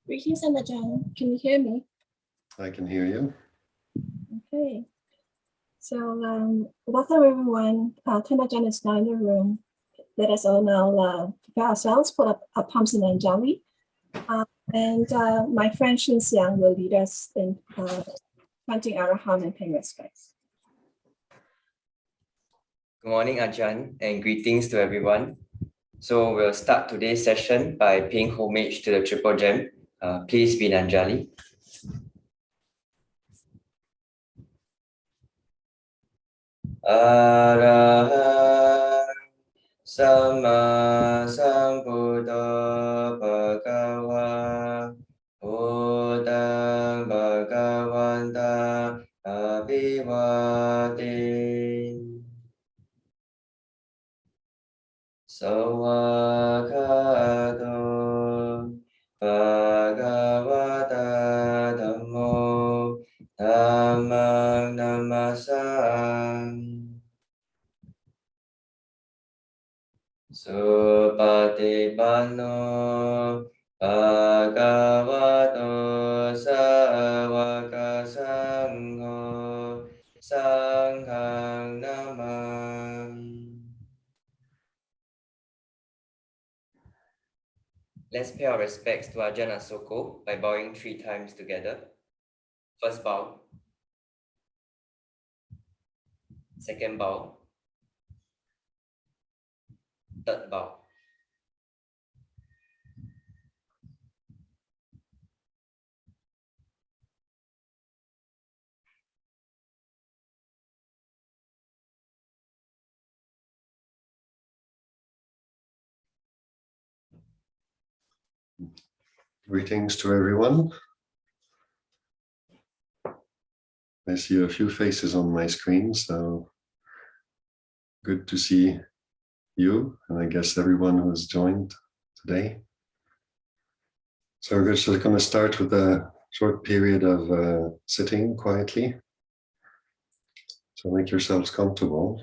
Greetings, Ajahn. Can you hear me? I can hear you. Okay. So, welcome everyone. Ajahn is now in the room. Let us all now prepare ourselves, put up our palms in Anjali. And my friend Shin Xiang will lead us in chanting Araham and paying respects. Good morning, Ajahn, and greetings to everyone. So we'll start today's session by paying homage to the Triple Gem. Please be in Anjali. Arahant Sama Sambuddha Bhagava Buddhang Bhagavanta Abhivate Sawakato Bhagavata Dhammo Dhammang Namasang Supatipanno Bhagavato Sawaka Sangho Sanghang Namam. Let's pay our respects to Ajahn Asoko by bowing 3 times together. First bow. Second bow. Third bow. Greetings to everyone. I see a few faces on my screen, so good to see you, and I guess everyone who's joined today. So we're just going to start with a short period of sitting quietly. So make yourselves comfortable.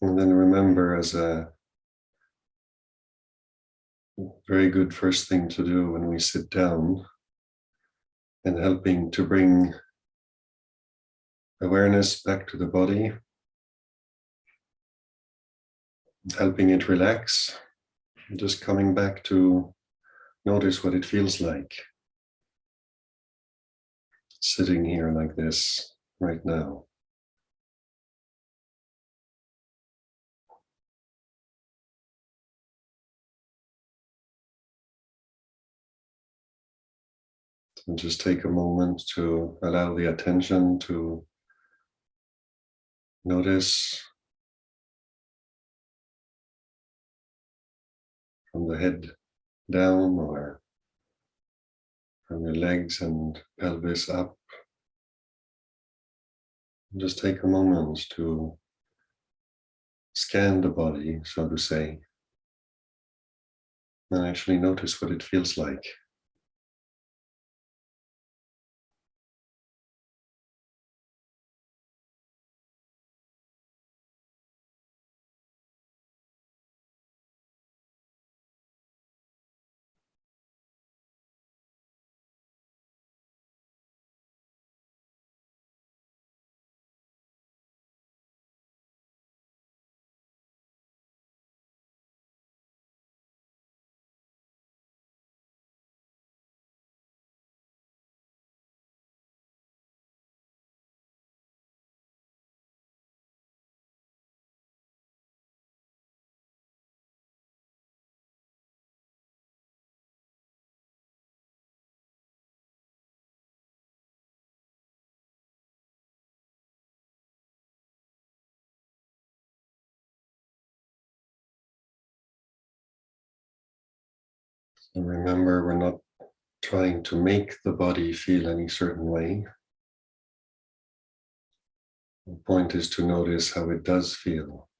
And then remember, as a very good first thing to do when we sit down, and helping to bring awareness back to the body, helping it relax, just coming back to notice what it feels like sitting here like this right now. And just take a moment to allow the attention to notice from the head down, or from your legs and pelvis up. And just take a moment to scan the body, so to say, and actually notice what it feels like. And remember, we're not trying to make the body feel any certain way. The point is to notice how it does feel.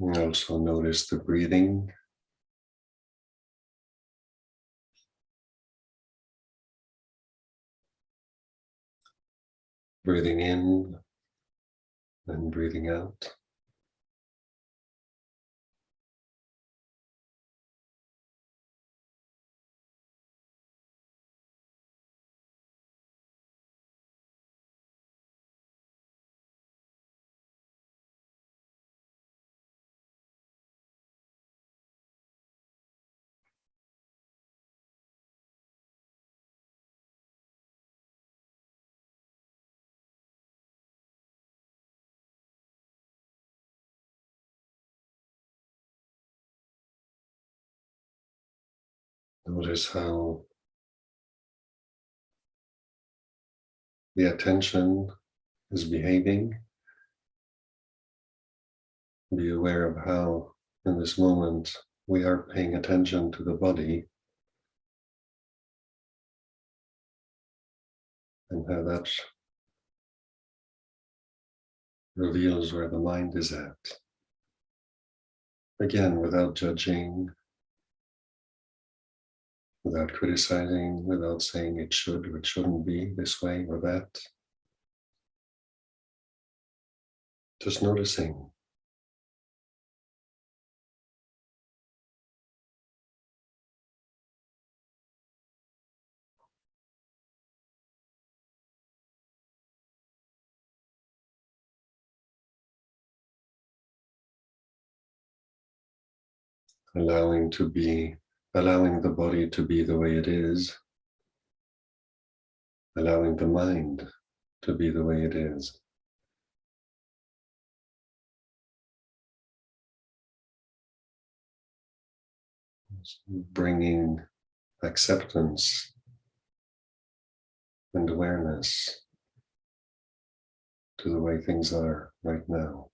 And also notice the breathing. Breathing in and breathing out. Notice how the attention is behaving. Be aware of how, in this moment, we are paying attention to the body and how that reveals where the mind is at. Again, without judging, without criticizing, without saying it should or it shouldn't be this way or that. Just noticing. Allowing the body to be the way it is, allowing the mind to be the way it is. Bringing acceptance and awareness to the way things are right now.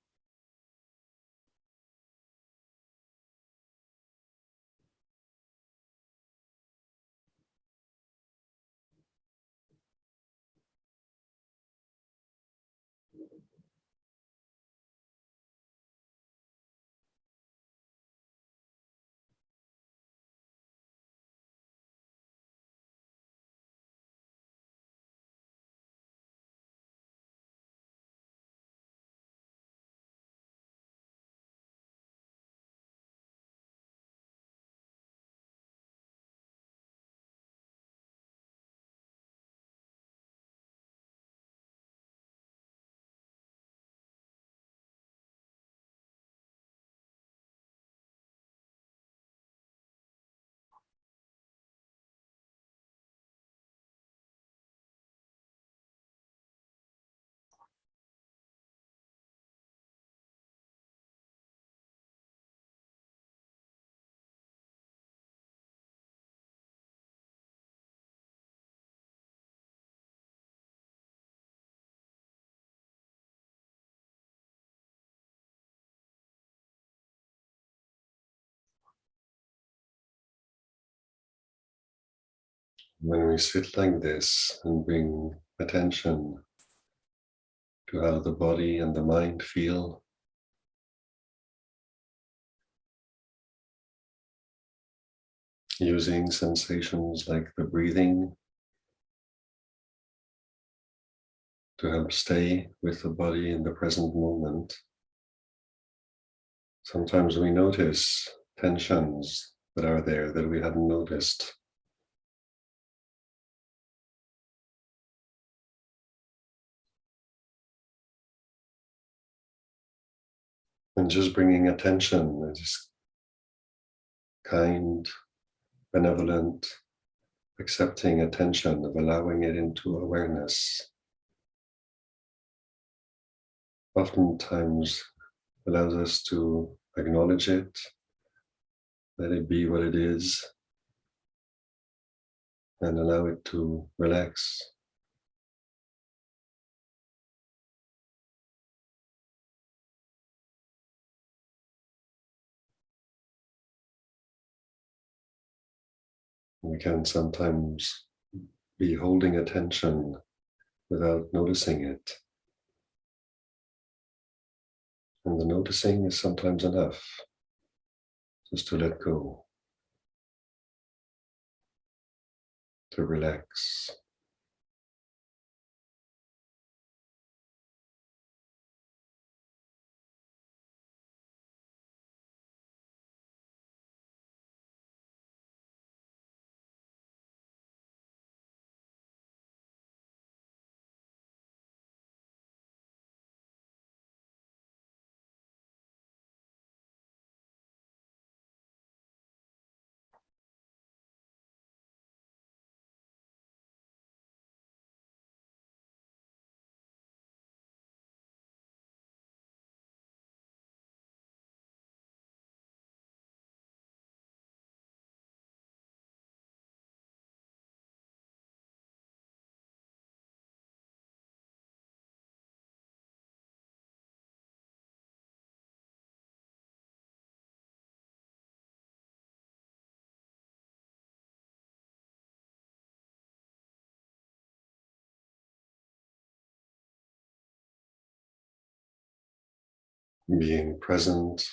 When we sit like this and bring attention to how the body and the mind feel, using sensations like the breathing to help stay with the body in the present moment. Sometimes we notice tensions that are there that we hadn't noticed. And just bringing attention, just kind, benevolent, accepting attention, of allowing it into awareness, oftentimes allows us to acknowledge it, let it be what it is, and allow it to relax. We can sometimes be holding attention without noticing it. And the noticing is sometimes enough, just to let go, to relax. Being present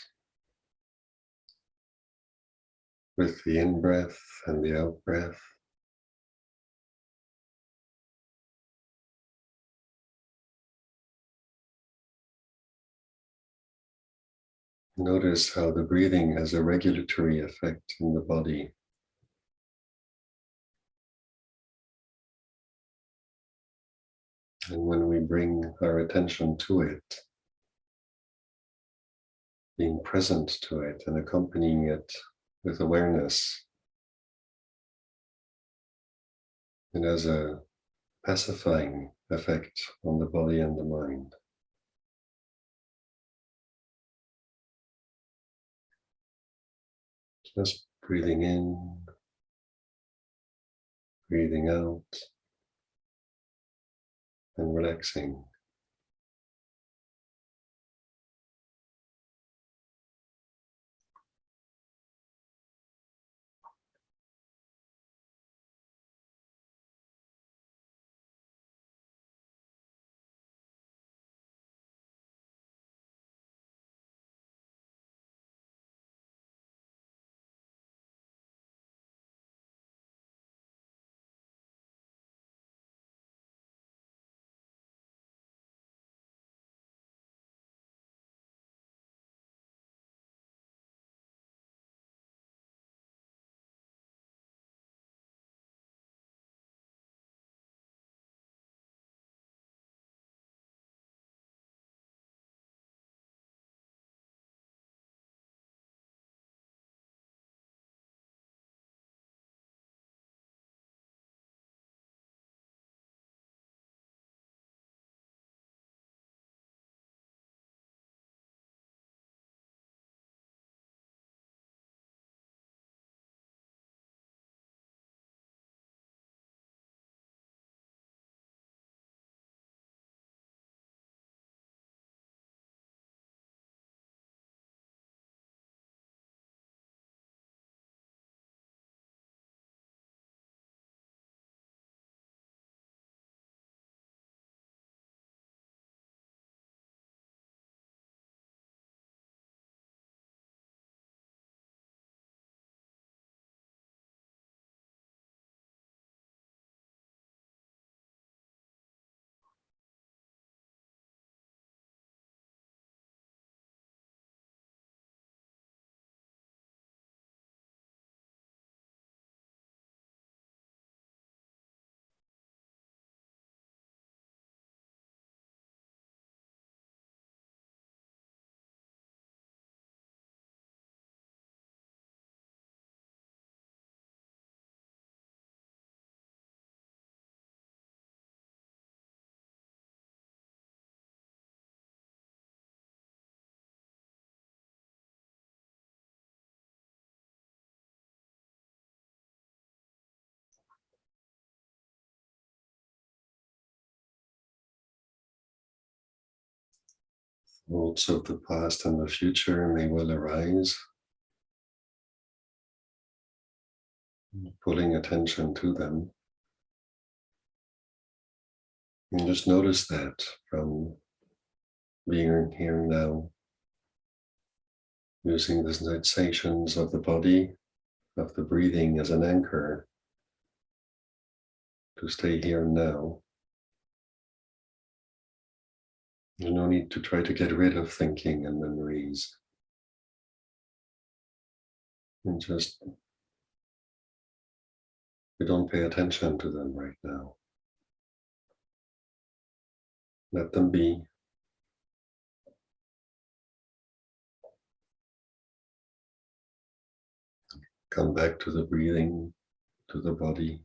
with the in-breath and the out-breath. Notice how the breathing has a regulatory effect in the body. And when we bring our attention to it, being present to it and accompanying it with awareness, it has a pacifying effect on the body and the mind. Just breathing in, breathing out, and relaxing. Thoughts of the past and the future may well arise, pulling attention to them. And just notice that from being here now, using the sensations of the body, of the breathing as an anchor to stay here now. There's no need to try to get rid of thinking and memories. And just, we don't pay attention to them right now. Let them be. Come back to the breathing, to the body.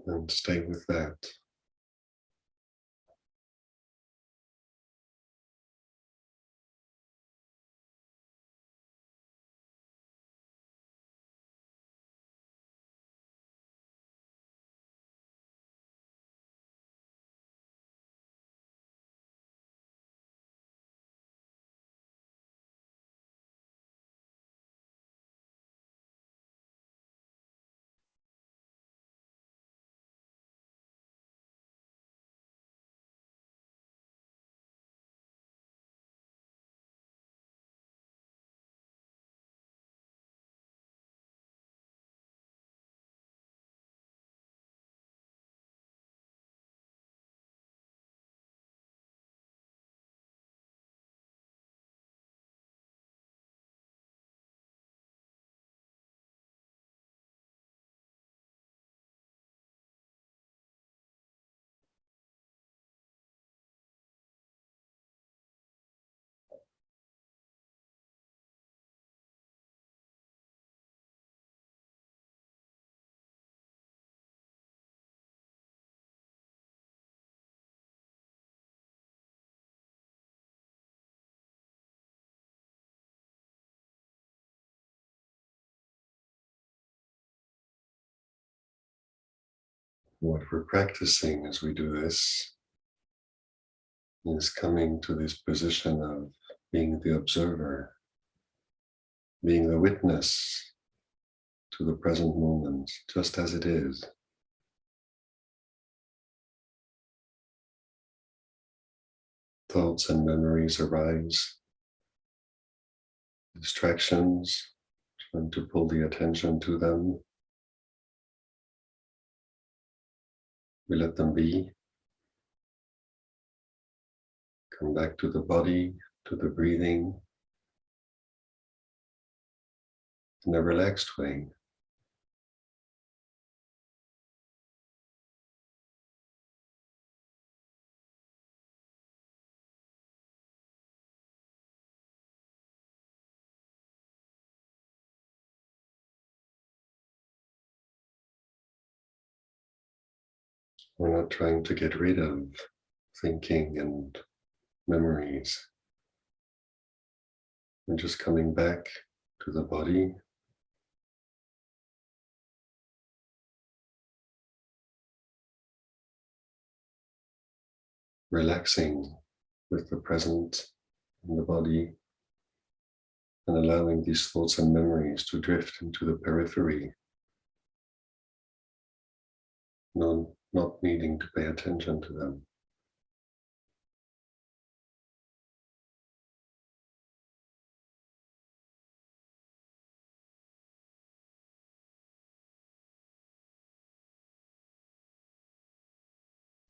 And stay with that. What we're practicing as we do this is coming to this position of being the observer, being the witness to the present moment, just as it is. Thoughts and memories arise, distractions, trying to pull the attention to them. We let them be. Come back to the body, to the breathing, in a relaxed way. We're not trying to get rid of thinking and memories. We're just coming back to the body, relaxing with the present in the body, and allowing these thoughts and memories to drift into the periphery, not needing to pay attention to them.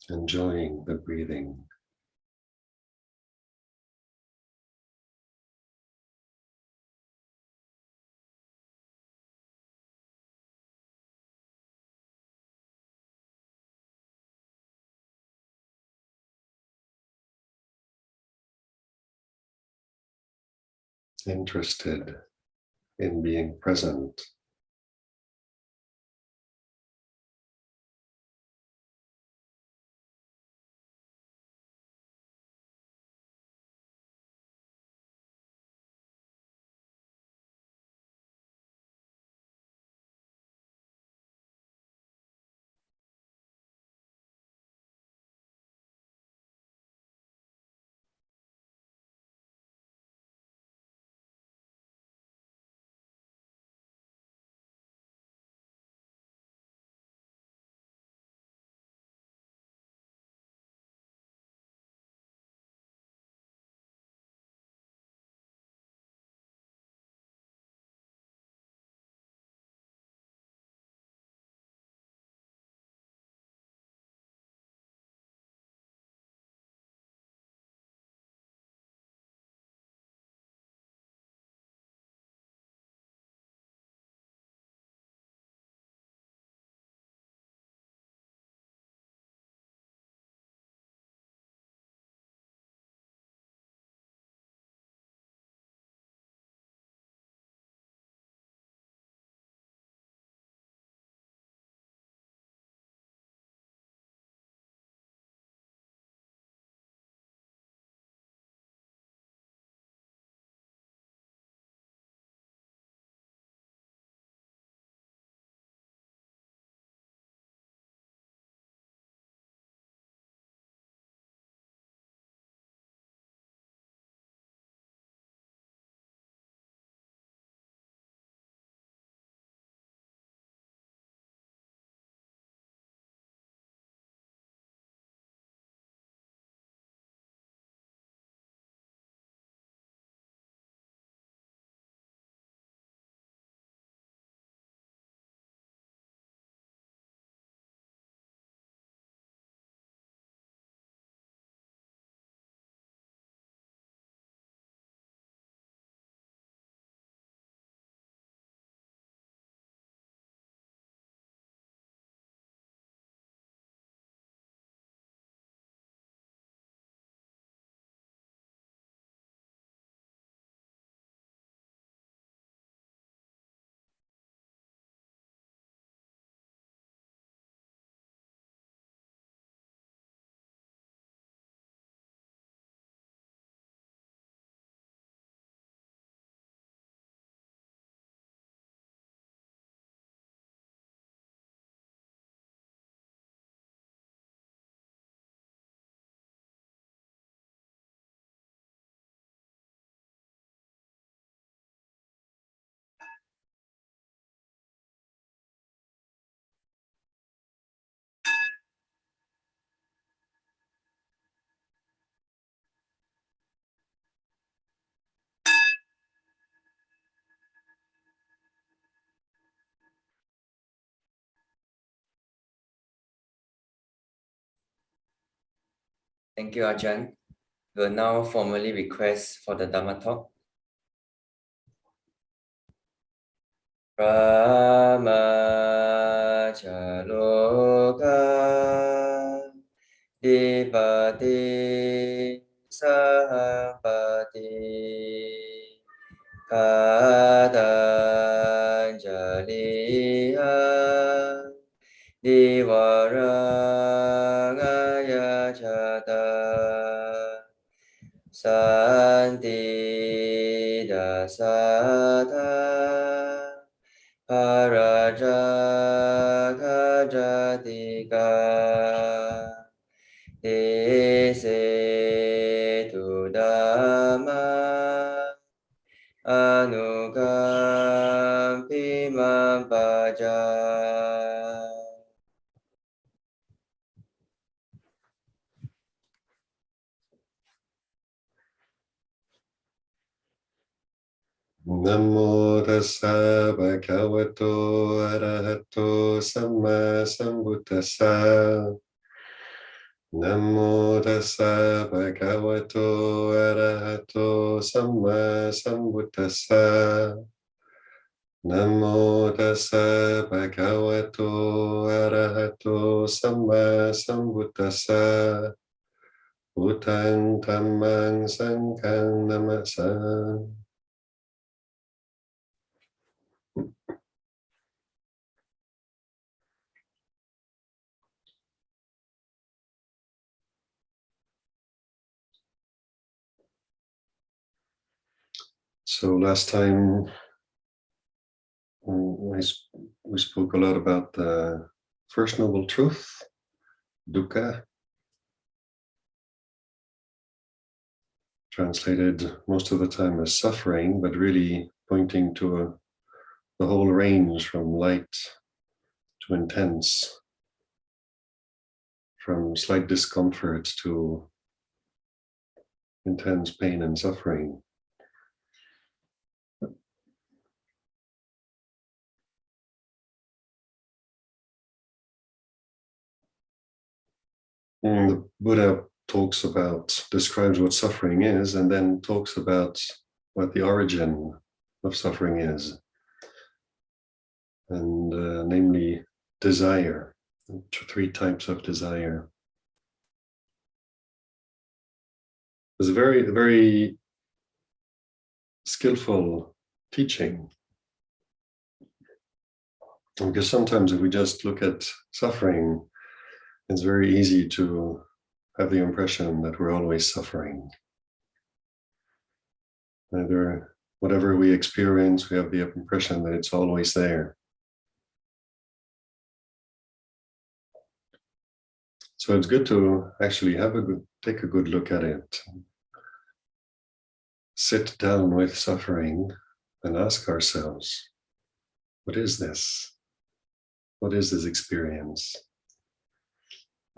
Enjoying the breathing. Interested in being present. Thank you, Ajahn. We'll now formally request for the Dhamma talk. Brahmachaloka Dipati Sahapati Katanjaliha Divarangaya Chata Santi Dasata Parajaka Jatika Dese tu Dhamma Anukampi Mampaja. Namo tassa bhagavato arahato samma sambuddhassa. Namo tassa bhagavato arahato samma sambuddhassa. Namo tassa bhagavato arahato samma sambuddhassa. Buddhang dhammang sanghang namassa. So last time we spoke a lot about the first noble truth, dukkha, translated most of the time as suffering, but really pointing to the whole range from light to intense, from slight discomfort to intense pain and suffering. And the Buddha describes what suffering is, and then talks about what the origin of suffering is, and namely desire, three types of desire. It's a very, very skillful teaching, because sometimes if we just look at suffering, it's very easy to have the impression that we're always suffering. Either whatever we experience, we have the impression that it's always there. So it's good to actually take a good look at it. Sit down with suffering and ask ourselves, what is this? What is this experience?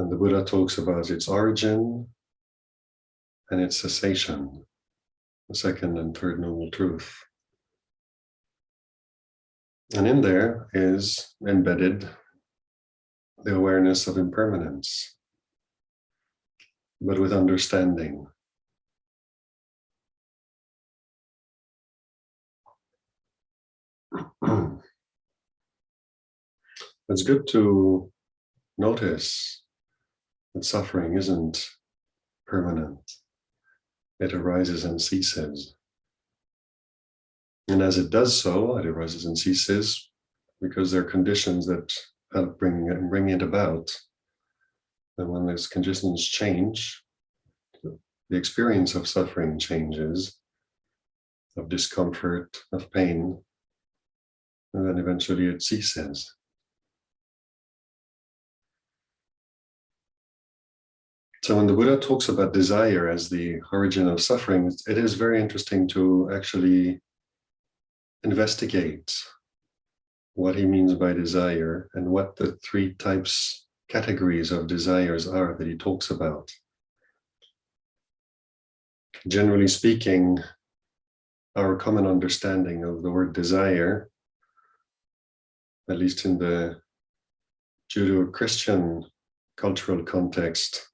And the Buddha talks about its origin and its cessation, the second and third noble truth. And in there is embedded the awareness of impermanence, but with understanding. It's good to notice that suffering isn't permanent. It arises and ceases. And as it does so, it arises and ceases because there are conditions that help bring it about. And when those conditions change, the experience of suffering changes, of discomfort, of pain, and then eventually it ceases. So when the Buddha talks about desire as the origin of suffering, it is very interesting to actually investigate what he means by desire and what the three categories of desires are that he talks about. Generally speaking, our common understanding of the word desire, at least in the Judeo-Christian cultural context,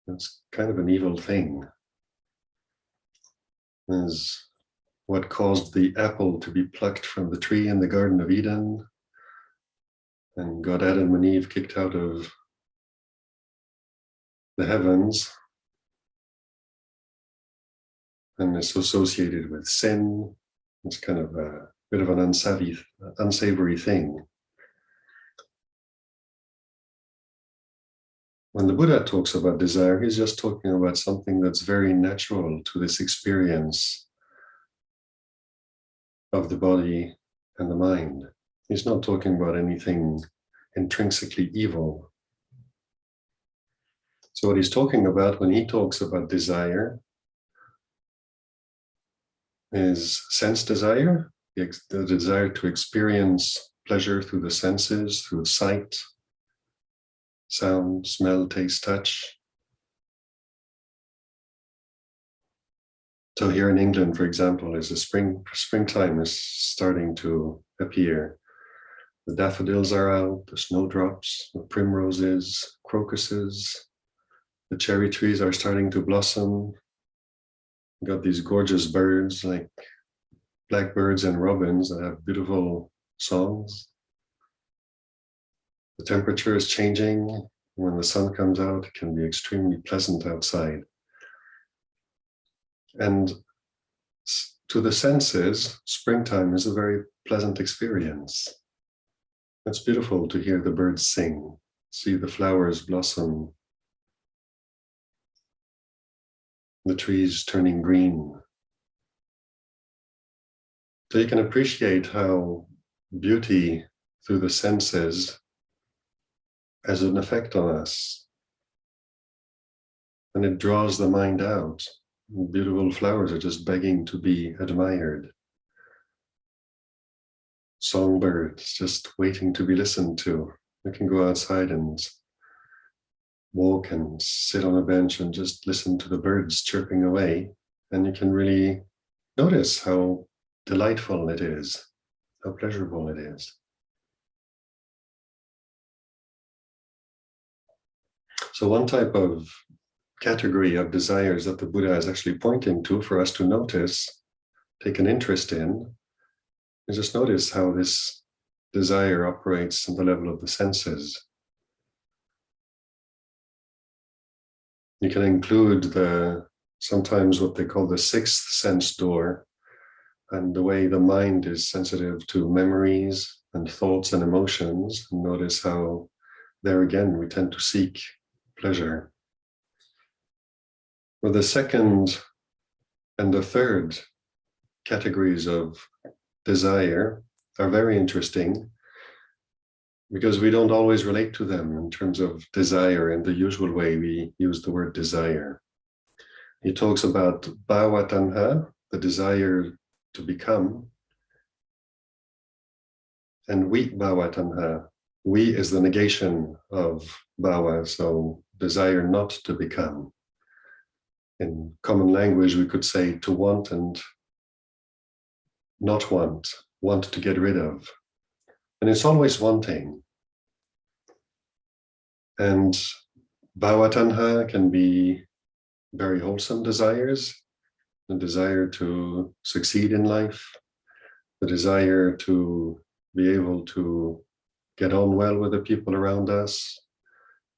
It's kind of an evil thing. Is what caused the apple to be plucked from the tree in the Garden of Eden and got Adam and Eve kicked out of the heavens, and it's associated with sin. It's kind of a bit of an unsavory thing. When the Buddha talks about desire, he's just talking about something that's very natural to this experience of the body and the mind. He's not talking about anything intrinsically evil. So what he's talking about when he talks about desire is sense desire, the desire to experience pleasure through the senses, through sight, sound, smell, taste, touch. So here in England, for example, as the springtime is starting to appear. The daffodils are out, the snowdrops, the primroses, crocuses, the cherry trees are starting to blossom. We've got these gorgeous birds like blackbirds and robins that have beautiful songs. The temperature is changing. When the sun comes out, it can be extremely pleasant outside. And to the senses, springtime is a very pleasant experience. It's beautiful to hear the birds sing, see the flowers blossom, the trees turning green. So you can appreciate how beauty through the senses has an effect on us. And it draws the mind out. Beautiful flowers are just begging to be admired. Songbirds just waiting to be listened to. You can go outside and walk and sit on a bench and just listen to the birds chirping away. And you can really notice how delightful it is, how pleasurable it is. So one type of category of desires that the Buddha is actually pointing to for us to notice, take an interest in, is just notice how this desire operates on the level of the senses. You can include sometimes what they call the sixth sense door, and the way the mind is sensitive to memories and thoughts and emotions. And notice how there again we tend to seek pleasure. Well, the second and the third categories of desire are very interesting because we don't always relate to them in terms of desire in the usual way we use the word desire. He talks about bhava tanha, the desire to become, and vibhava tanha. We is the negation of bhava, so desire not to become. In common language, we could say to want and not want, want to get rid of. And it's always wanting. And bhava tanha can be very wholesome desires, the desire to succeed in life, the desire to be able to get on well with the people around us,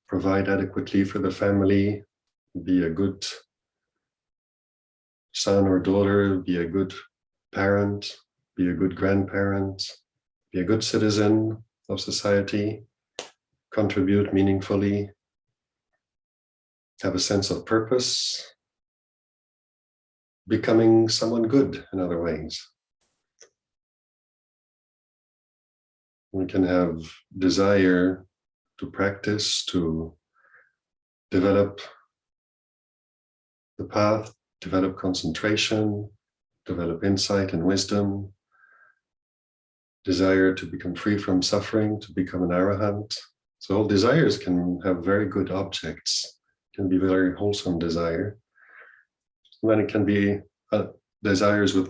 provide adequately for the family, be a good son or daughter, be a good parent, be a good grandparent, be a good citizen of society, contribute meaningfully, have a sense of purpose, becoming someone good in other ways. We can have desire to practice, to develop the path, develop concentration, develop insight and wisdom, desire to become free from suffering, to become an arahant. So all desires can have very good objects, can be very wholesome desire. And then it can be desires with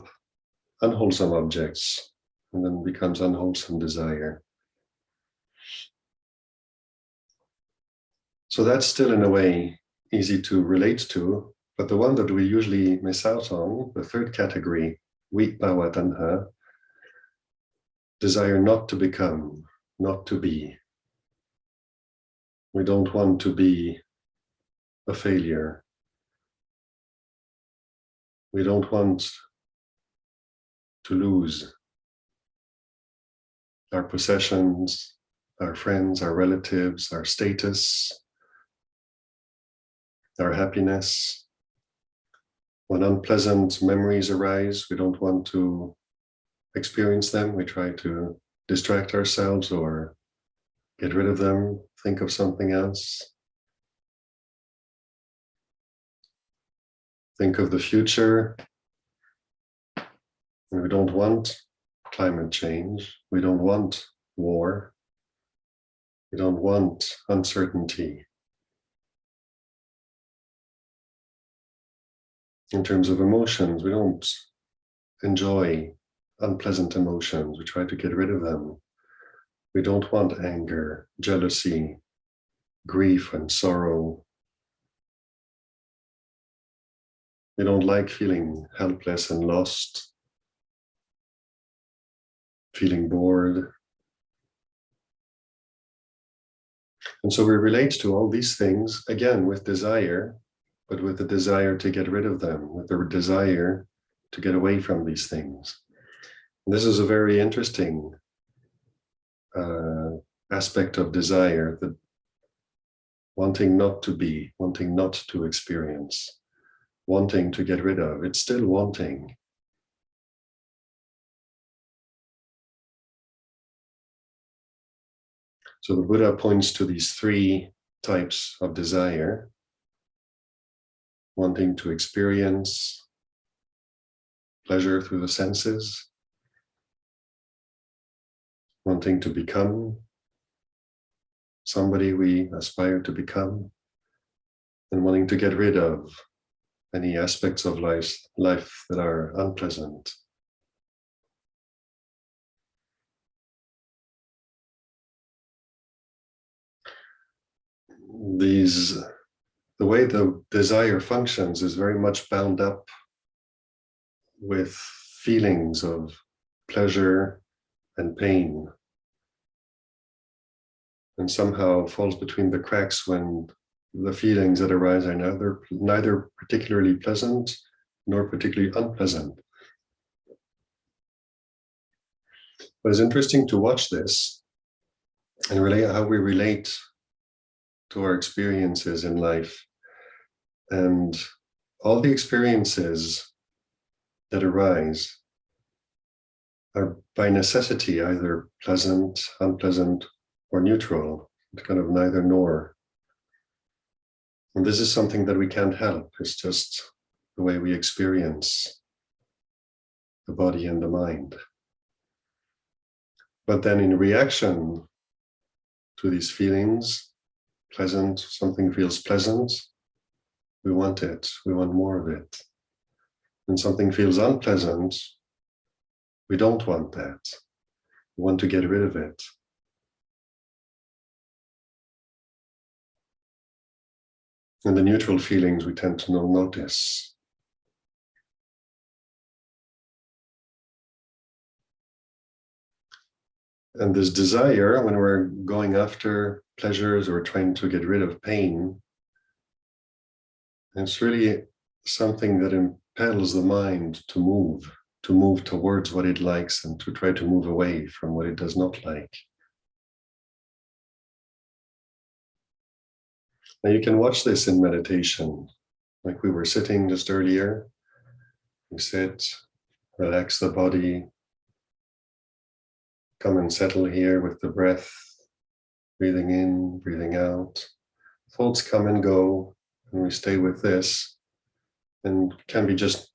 unwholesome objects, and then becomes unwholesome desire. So that's still in a way easy to relate to, but the one that we usually miss out on, the third category, Vibhava Tanha, desire not to become, not to be. We don't want to be a failure. We don't want to lose our possessions, our friends, our relatives, our status, our happiness. When unpleasant memories arise, we don't want to experience them. We try to distract ourselves or get rid of them, think of something else. Think of the future. And we don't want climate change. We don't want war. We don't want uncertainty. In terms of emotions, we don't enjoy unpleasant emotions. We try to get rid of them. We don't want anger, jealousy, grief, and sorrow. We don't like feeling helpless and lost, feeling bored. And so we relate to all these things, again, with desire, but with the desire to get rid of them, with the desire to get away from these things. And this is a very interesting aspect of desire, that wanting not to be, wanting not to experience, wanting to get rid of, it's still wanting. So the Buddha points to these three types of desire: wanting to experience pleasure through the senses, wanting to become somebody we aspire to become, and wanting to get rid of any aspects of life that are unpleasant. The way the desire functions is very much bound up with feelings of pleasure and pain, and somehow falls between the cracks when the feelings that arise are neither particularly pleasant nor particularly unpleasant. But it's interesting to watch this and relate how we relate to our experiences in life. And all the experiences that arise are by necessity either pleasant, unpleasant, or neutral. It's kind of neither nor. And this is something that we can't help. It's just the way we experience the body and the mind. But then in reaction to these feelings, pleasant, something feels pleasant, we want it, we want more of it. When something feels unpleasant, we don't want that. We want to get rid of it. And the neutral feelings we tend to not notice. And this desire, when we're going after pleasures or trying to get rid of pain, it's really something that impels the mind to move towards what it likes and to try to move away from what it does not like. Now you can watch this in meditation, like we were sitting just earlier. We sit, relax the body, come and settle here with the breath, breathing in, breathing out. Thoughts come and go, and we stay with this, and can be just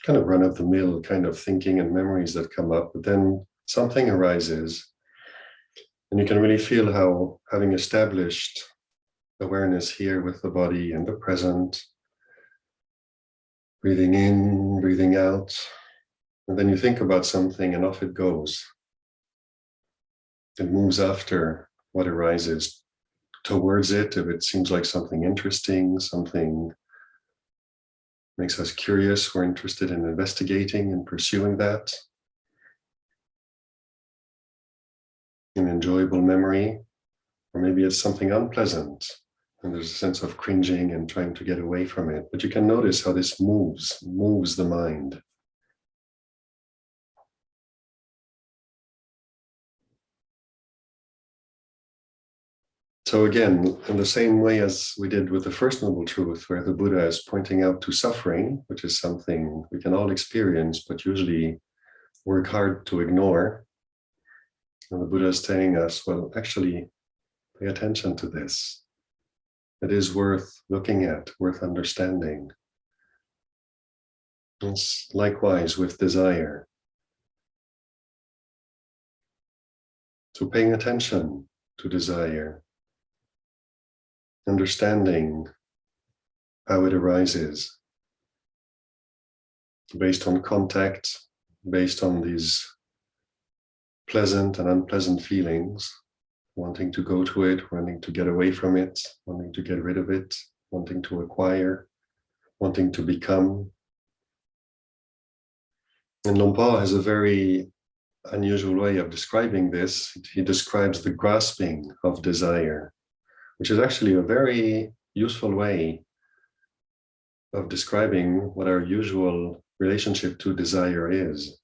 kind of run-of-the-mill kind of thinking and memories that come up, but then something arises, and you can really feel how, having established awareness here with the body and the present, breathing in, breathing out, and then you think about something and off it goes. It moves after what arises towards it if it seems like something interesting, something makes us curious, we're interested in investigating and pursuing that. An enjoyable memory, or maybe it's something unpleasant and there's a sense of cringing and trying to get away from it. But you can notice how this moves the mind. So again, in the same way as we did with the first noble truth, where the Buddha is pointing out to suffering, which is something we can all experience, but usually work hard to ignore. And the Buddha is telling us, well, actually, pay attention to this. It is worth looking at, worth understanding. It's likewise with desire. So paying attention to desire, understanding how it arises based on contact, based on these pleasant and unpleasant feelings, wanting to go to it, wanting to get away from it, wanting to get rid of it, wanting to acquire, wanting to become. And Lompa has a very unusual way of describing this. He describes the grasping of desire, which is actually a very useful way of describing what our usual relationship to desire is.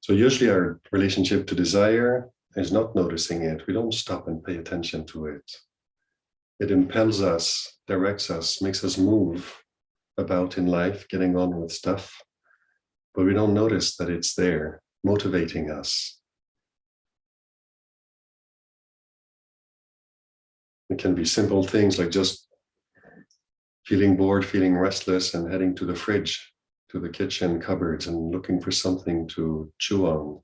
So usually our relationship to desire is not noticing it. We don't stop and pay attention to it. It impels us, directs us, makes us move about in life, getting on with stuff, but we don't notice that it's there, motivating us. It can be simple things like just feeling bored, feeling restless, and heading to the fridge, to the kitchen cupboards and looking for something to chew on.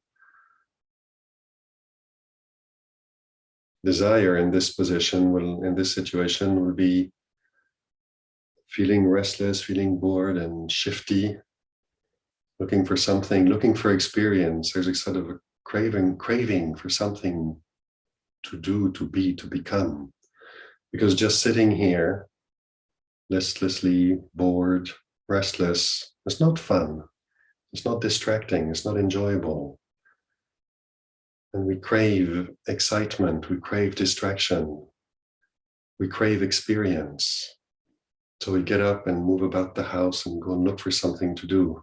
Desire in this situation will be feeling restless, feeling bored and shifty, looking for something, looking for experience. There's a sort of a craving for something to do, to be, to become. Because just sitting here, listlessly, bored, restless, it's not fun. It's not distracting. It's not enjoyable. And we crave excitement. We crave distraction. We crave experience. So we get up and move about the house and go and look for something to do.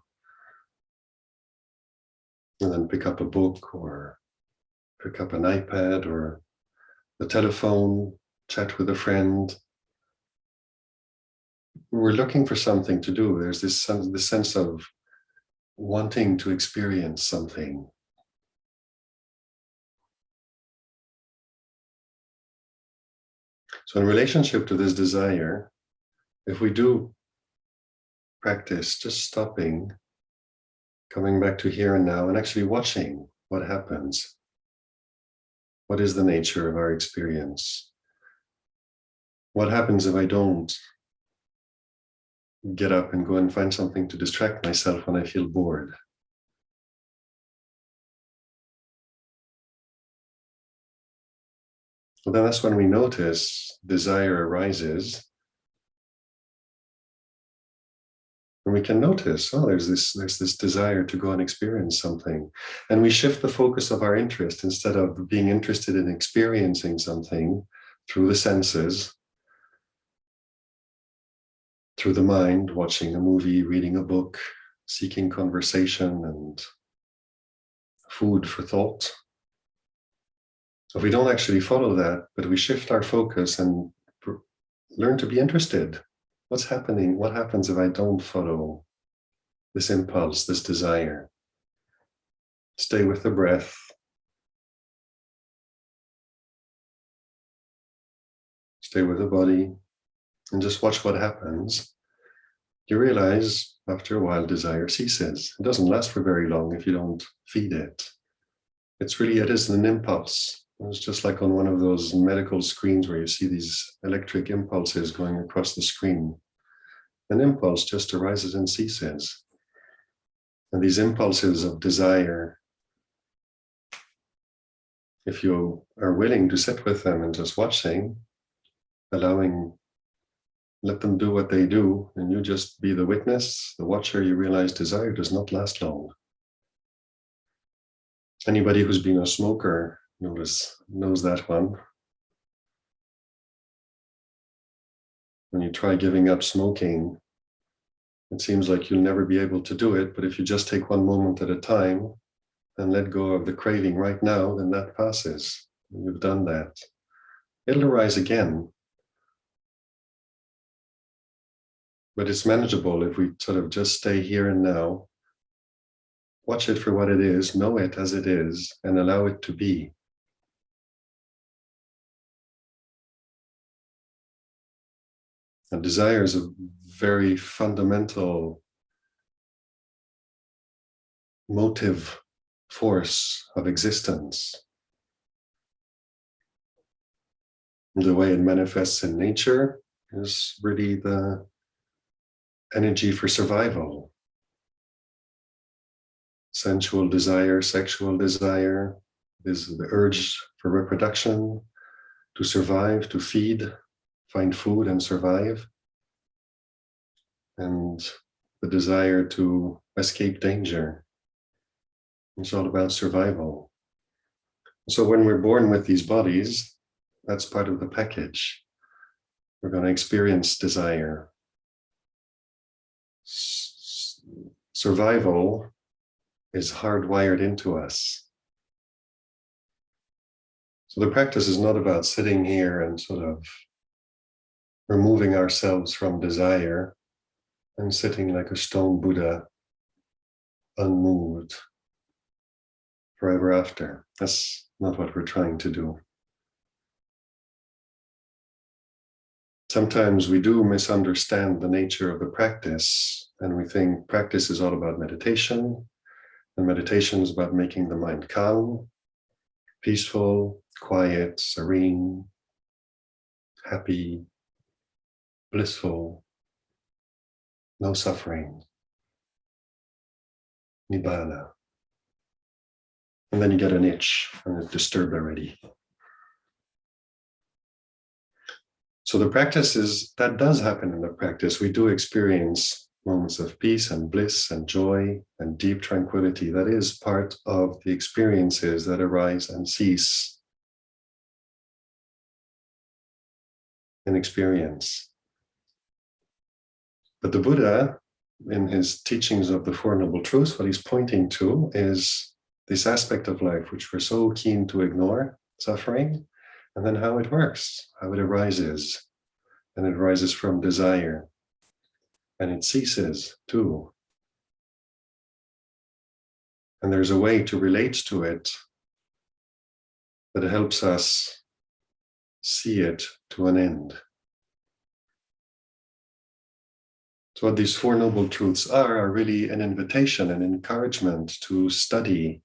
And then pick up a book or pick up an iPad or the telephone, chat with a friend. We're looking for something to do. There's this sense of wanting to experience something. So in relationship to this desire, if we do practice just stopping, coming back to here and now, and actually watching what happens. What is the nature of our experience? What happens if I don't get up and go and find something to distract myself when I feel bored? Well, then that's when we notice desire arises. And we can notice, oh, there's this desire to go and experience something. And we shift the focus of our interest. Instead of being interested in experiencing something through the senses, through the mind, watching a movie, reading a book, seeking conversation and food for thought. If we don't actually follow that, but we shift our focus and learn to be interested. What's happening? What happens if I don't follow this impulse, this desire? Stay with the breath. Stay with the body and just watch what happens. You realize after a while desire ceases. It doesn't last for very long if you don't feed it. It is an impulse. It's just like on one of those medical screens where you see these electric impulses going across the screen. An impulse just arises and ceases. And these impulses of desire if you are willing to sit with them and just watching, let them do what they do, and you just be the witness, the watcher, you realize desire does not last long. Anybody who's been a smoker knows that one. When you try giving up smoking, it seems like you'll never be able to do it, but if you just take one moment at a time and let go of the craving right now, then that passes. You've done that. It'll arise again, but it's manageable if we sort of just stay here and now, watch it for what it is, know it as it is, and allow it to be. And desire is a very fundamental motive force of existence. The way it manifests in nature is really the energy for survival. Sensual desire, sexual desire is the urge for reproduction, to survive, to feed, find food and survive. And the desire to escape danger. It's all about survival. So when we're born with these bodies, that's part of the package. We're going to experience desire. Survival is hardwired into us. So the practice is not about sitting here and sort of removing ourselves from desire and sitting like a stone Buddha, unmoved forever after. That's not what we're trying to do. Sometimes we do misunderstand the nature of the practice, and we think practice is all about meditation, and meditation is about making the mind calm, peaceful, quiet, serene, happy, blissful, no suffering, nibbana. And then you get an itch and it's disturbed already. So the practice is, that does happen in the practice. We do experience moments of peace and bliss and joy and deep tranquility. That is part of the experiences that arise and cease in experience. But the Buddha, in his teachings of the Four Noble Truths, what he's pointing to is this aspect of life which we're so keen to ignore, suffering, and then how it works, how it arises. And it arises from desire. And it ceases too. And there's a way to relate to it that helps us see it to an end. So what these Four Noble Truths are really an invitation, an encouragement to study,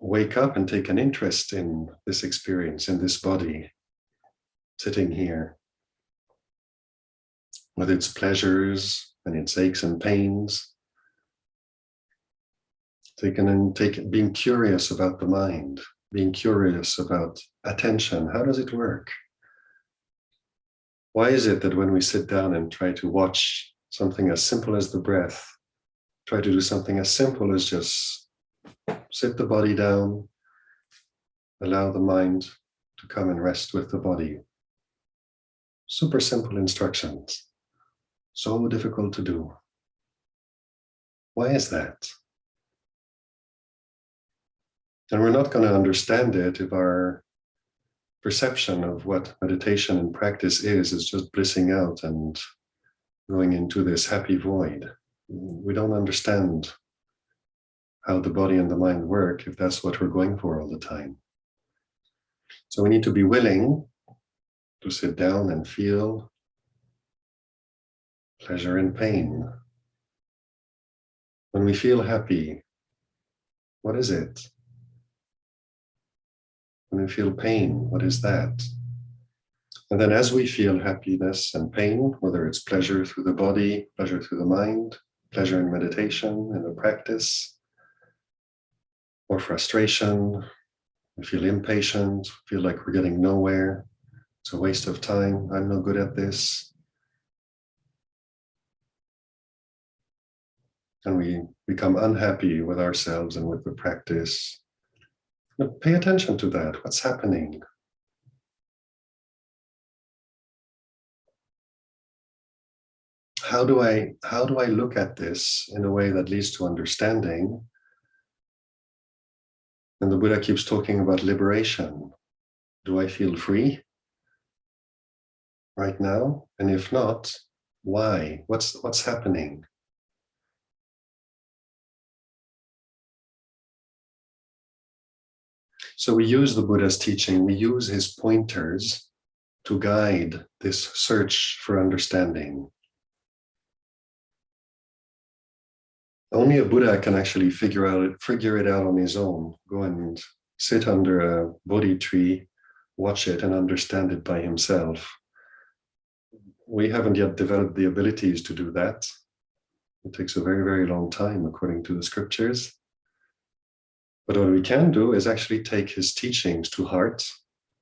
wake up and take an interest in this experience, in this body, sitting here, with its pleasures and its aches and pains. Being curious about the mind, being curious about attention. How does it work? Why is it that when we sit down and try to watch something as simple as the breath, try to do something as simple as just sit the body down, allow the mind to come and rest with the body. Super simple instructions. So difficult to do. Why is that? And we're not going to understand it if our perception of what meditation and practice is just blissing out and going into this happy void. We don't understand how the body and the mind work if that's what we're going for all the time. So we need to be willing to sit down and feel pleasure and pain. When we feel happy, what is it? When we feel pain, what is that? And then as we feel happiness and pain, whether it's pleasure through the body, pleasure through the mind, pleasure in meditation, in the practice, or frustration, We feel impatient, feel like we're getting nowhere. It's a waste of time. I'm no good at this. And we become unhappy with ourselves and with the practice. But pay attention to that. What's happening? How do I look at this in a way that leads to understanding? And the Buddha keeps talking about liberation. Do I feel free right now? And if not, why? What's happening? So we use the Buddha's teaching, we use his pointers to guide this search for understanding. Only a Buddha can actually figure it out on his own. Go and sit under a Bodhi tree, watch it and understand it by himself. We haven't yet developed the abilities to do that. It takes a very, very long time according to the scriptures. But what we can do is actually take his teachings to heart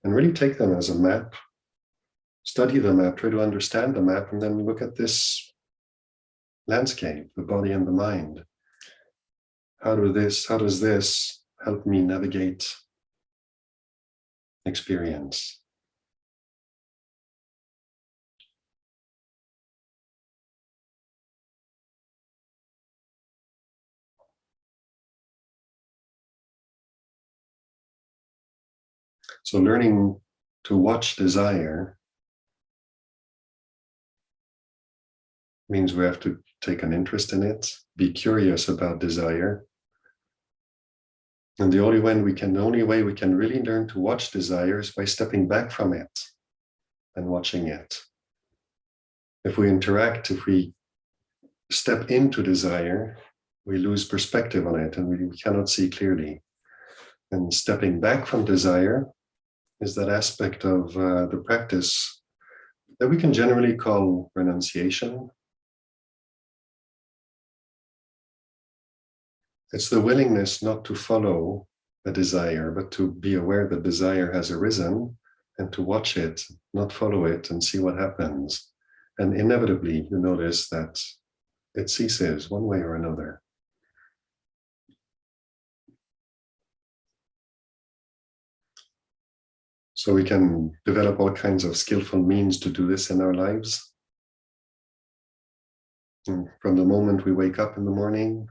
and really take them as a map, study the map, try to understand the map, and then look at this landscape, the body and the mind. How does this help me navigate experience? So learning to watch desire means we have to take an interest in it, be curious about desire. And the only way we can really learn to watch desire is by stepping back from it and watching it. If we step into desire, we lose perspective on it and we cannot see clearly. And stepping back from desire is that aspect of the practice that we can generally call renunciation. It's the willingness not to follow a desire, but to be aware that desire has arisen and to watch it, not follow it, and see what happens. And inevitably, you notice that it ceases one way or another. So we can develop all kinds of skillful means to do this in our lives. And from the moment we wake up in the morning,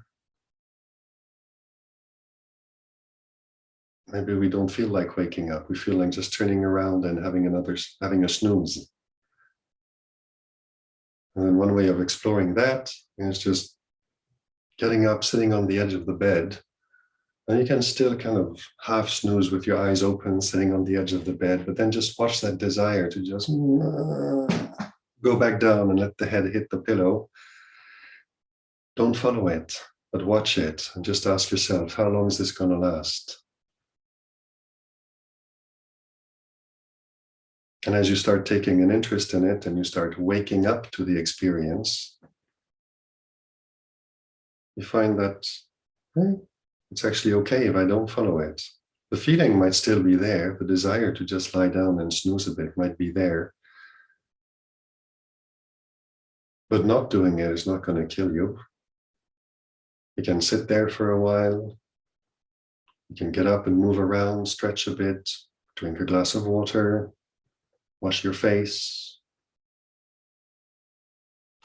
maybe we don't feel like waking up. We feel like just turning around and having a snooze. And then one way of exploring that is just getting up, sitting on the edge of the bed. And you can still kind of half snooze with your eyes open, sitting on the edge of the bed, but then just watch that desire to just go back down and let the head hit the pillow. Don't follow it, but watch it and just ask yourself, how long is this going to last? And as you start taking an interest in it and you start waking up to the experience, you find that it's actually okay if I don't follow it. The feeling might still be there. The desire to just lie down and snooze a bit might be there. But not doing it is not going to kill you. You can sit there for a while. You can get up and move around, stretch a bit, drink a glass of water, wash your face,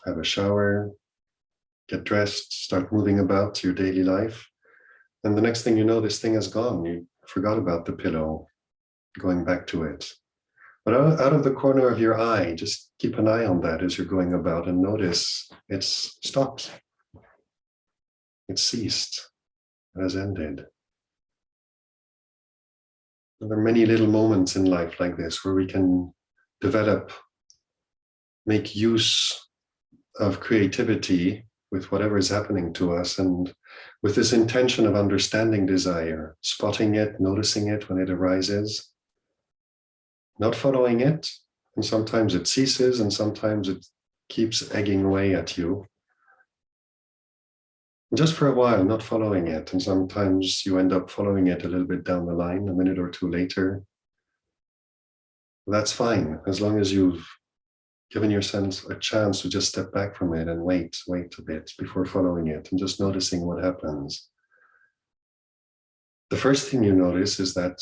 have a shower, get dressed, start moving about your daily life. And the next thing you know, this thing is gone. You forgot about the pillow, going back to it. But out of the corner of your eye, just keep an eye on that as you're going about and notice it's stopped. It's ceased. It has ended. And there are many little moments in life like this where we can develop, make use of creativity with whatever is happening to us, and with this intention of understanding desire, spotting it, noticing it when it arises, not following it. And sometimes it ceases and sometimes it keeps egging away at you. just for a while, not following it. And sometimes you end up following it a little bit down the line, a minute or two later. That's fine, as long as you've given yourself a chance to just step back from it and wait a bit before following it and just noticing what happens. The first thing you notice is that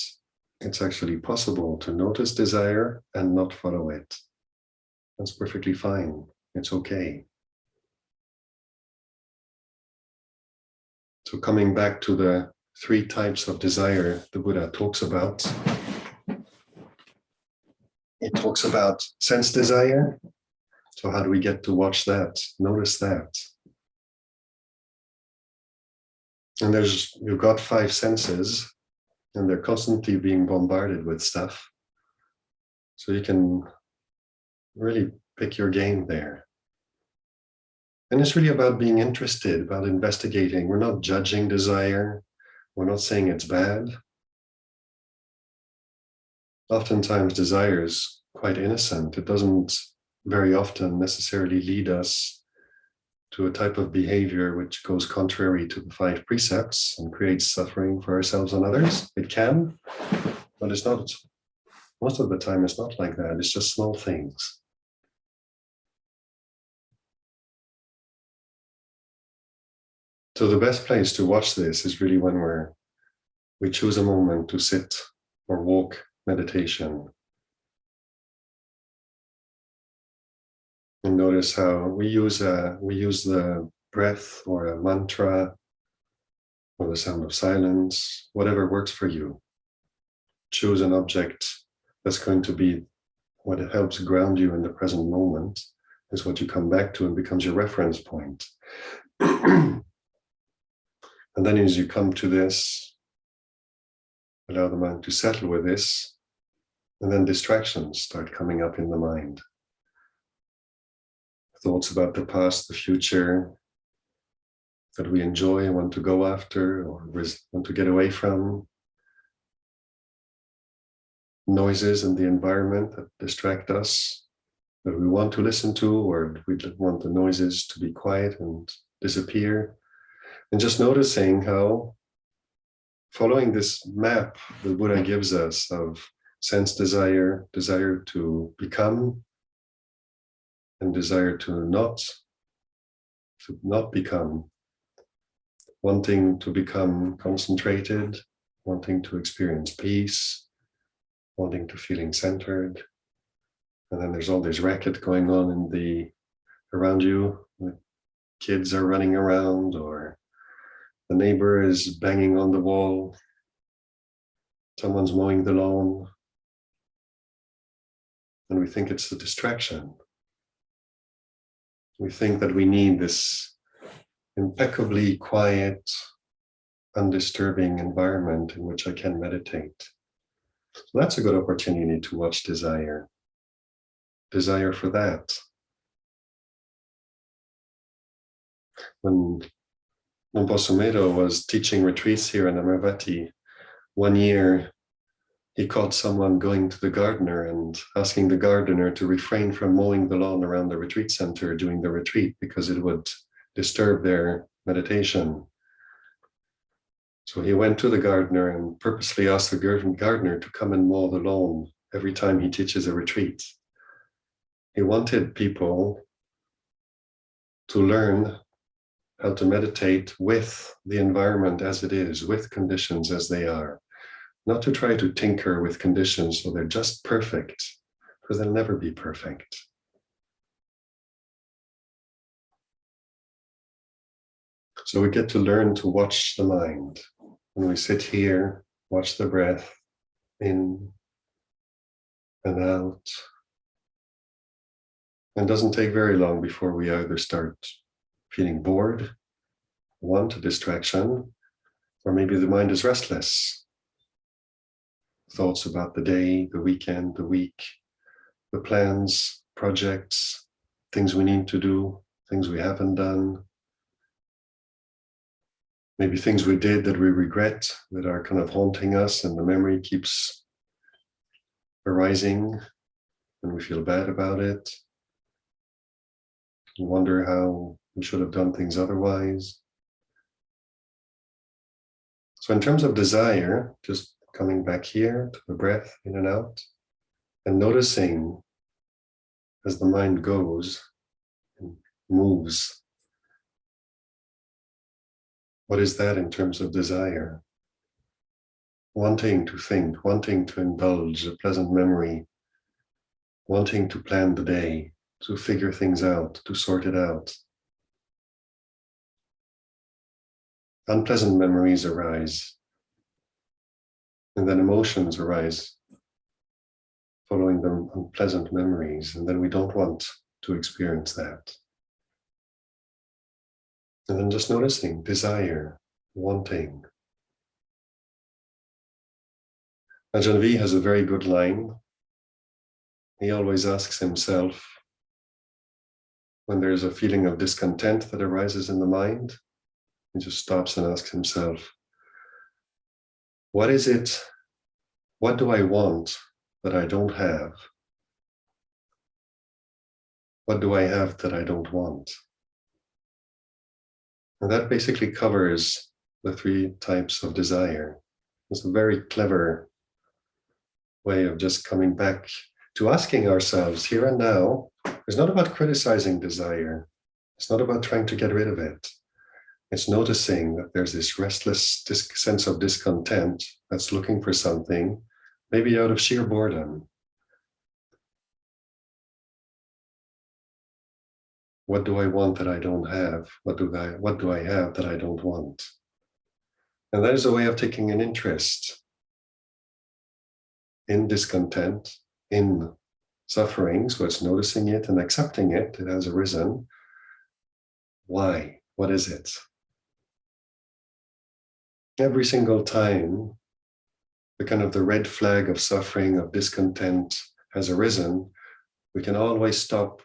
it's actually possible to notice desire and not follow it. That's perfectly fine. It's okay. So coming back to the 3 types of desire the Buddha talks about, it talks about sense desire. So how do we get to watch that, notice that? And you've got 5 senses, and they're constantly being bombarded with stuff. So you can really pick your game there. And it's really about being interested, about investigating. We're not judging desire. We're not saying it's bad. Oftentimes desire is quite innocent. It doesn't very often necessarily lead us to a type of behavior which goes contrary to the 5 precepts and creates suffering for ourselves and others. It can, but it's not. Most of the time it's not like that. It's just small things. So the best place to watch this is really when we choose a moment to sit or walk meditation. And notice how we use the breath or a mantra or the sound of silence, whatever works for you. Choose an object that's going to be what helps ground you in the present moment, is what you come back to and becomes your reference point. And then as you come to this, allow the mind to settle with this, and then distractions start coming up in the mind. Thoughts about the past, the future, that we enjoy and want to go after or want to get away from. Noises in the environment that distract us, that we want to listen to, or we want the noises to be quiet and disappear. And just noticing how, following this map the Buddha gives us of sense desire, desire to become, and desire to not become, wanting to become concentrated, wanting to experience peace, wanting to feeling centered. And then there's all this racket going on around you. The kids are running around, or the neighbor is banging on the wall. Someone's mowing the lawn. And we think it's a distraction. We think that we need this impeccably quiet, undisturbing environment in which I can meditate. So that's a good opportunity to watch desire. Desire for that. When Mposumedo was teaching retreats here in Amaravati, one year he caught someone going to the gardener and asking the gardener to refrain from mowing the lawn around the retreat center during the retreat because it would disturb their meditation. So he went to the gardener and purposely asked the gardener to come and mow the lawn every time he teaches a retreat. He wanted people to learn how to meditate with the environment as it is, with conditions as they are, not to try to tinker with conditions so they're just perfect, because they'll never be perfect. So we get to learn to watch the mind. When we sit here, watch the breath in and out. And it doesn't take very long before we either start feeling bored, want a distraction, or maybe the mind is restless. Thoughts about the day, the weekend, the week, the plans, projects, things we need to do, things we haven't done. Maybe things we did that we regret, that are kind of haunting us, and the memory keeps arising, and we feel bad about it. We wonder how we should have done things otherwise. So in terms of desire, just coming back here to the breath in and out, and noticing as the mind goes and moves. What is that in terms of desire? Wanting to think, wanting to indulge a pleasant memory, wanting to plan the day, to figure things out, to sort it out. Unpleasant memories arise, and then emotions arise following the unpleasant memories, and then we don't want to experience that. And then just noticing desire, wanting. Ajahn has a very good line. He always asks himself, when there's a feeling of discontent that arises in the mind, he just stops and asks himself, what is it, what do I want that I don't have? What do I have that I don't want? And that basically covers the three types of desire. It's a very clever way of just coming back to asking ourselves here and now. It's not about criticizing desire. It's not about trying to get rid of it. It's noticing that there's this restless sense of discontent that's looking for something, maybe out of sheer boredom. What do I want that I don't have? What do I have that I don't want? And that is a way of taking an interest in discontent, in suffering. So it's noticing it and accepting it. It has arisen. Why? What is it? Every single time the red flag of suffering, of discontent has arisen, we can always stop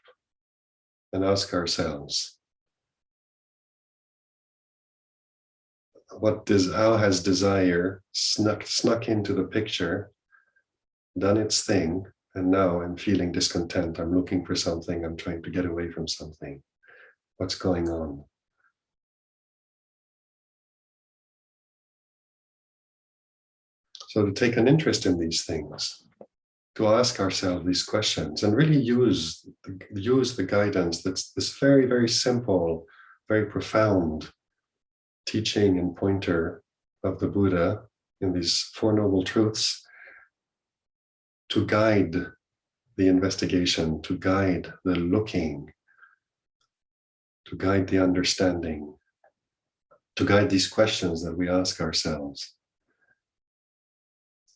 and ask ourselves, how has desire snuck into the picture, done its thing, and now I'm feeling discontent. I'm looking for something. I'm trying to get away from something. What's going on? So to take an interest in these things, to ask ourselves these questions and really use the guidance that's this very, very simple, very profound teaching and pointer of the Buddha in these Four Noble Truths to guide the investigation, to guide the looking, to guide the understanding, to guide these questions that we ask ourselves.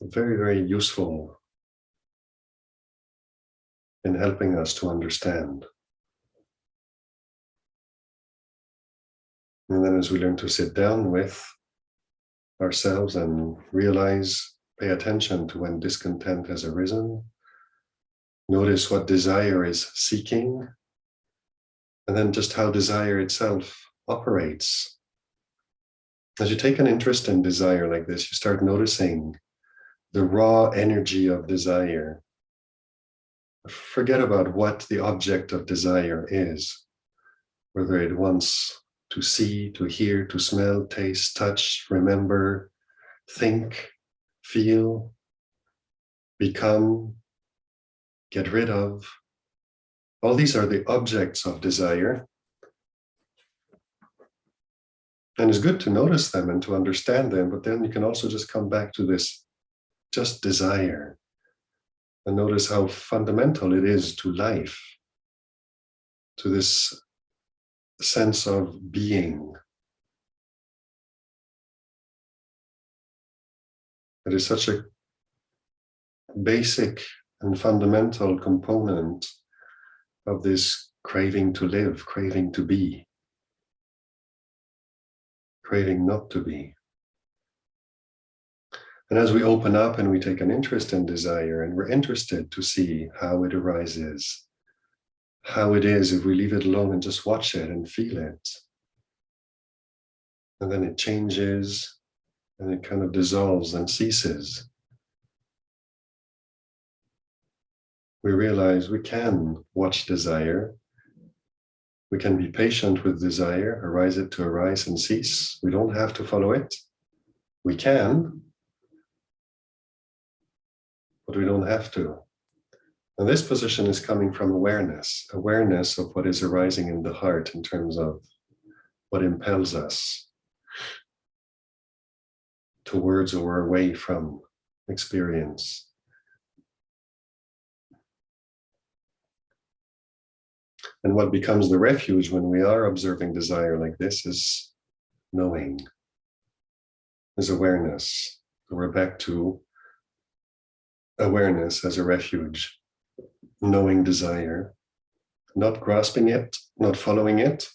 Very, very useful in helping us to understand. And then as we learn to sit down with ourselves and realize, pay attention to when discontent has arisen, notice what desire is seeking, and then just how desire itself operates. As you take an interest in desire like this, you start noticing the raw energy of desire. Forget about what the object of desire is, whether it wants to see, to hear, to smell, taste, touch, remember, think, feel, become, get rid of. All these are the objects of desire. And it's good to notice them and to understand them, but then you can also just come back to this just desire and notice how fundamental it is to life, to this sense of being. It is such a basic and fundamental component of this craving to live, craving to be, craving not to be. And as we open up and we take an interest in desire and we're interested to see how it arises, how it is if we leave it alone and just watch it and feel it. And then it changes and it kind of dissolves and ceases. We realize we can watch desire. We can be patient with desire, arise it to arise and cease. We don't have to follow it. We can, but we don't have to. And this position is coming from awareness of what is arising in the heart in terms of what impels us towards or away from experience. And what becomes the refuge when we are observing desire like this is knowing, is awareness. So we're back to awareness as a refuge, knowing desire, not grasping it, not following it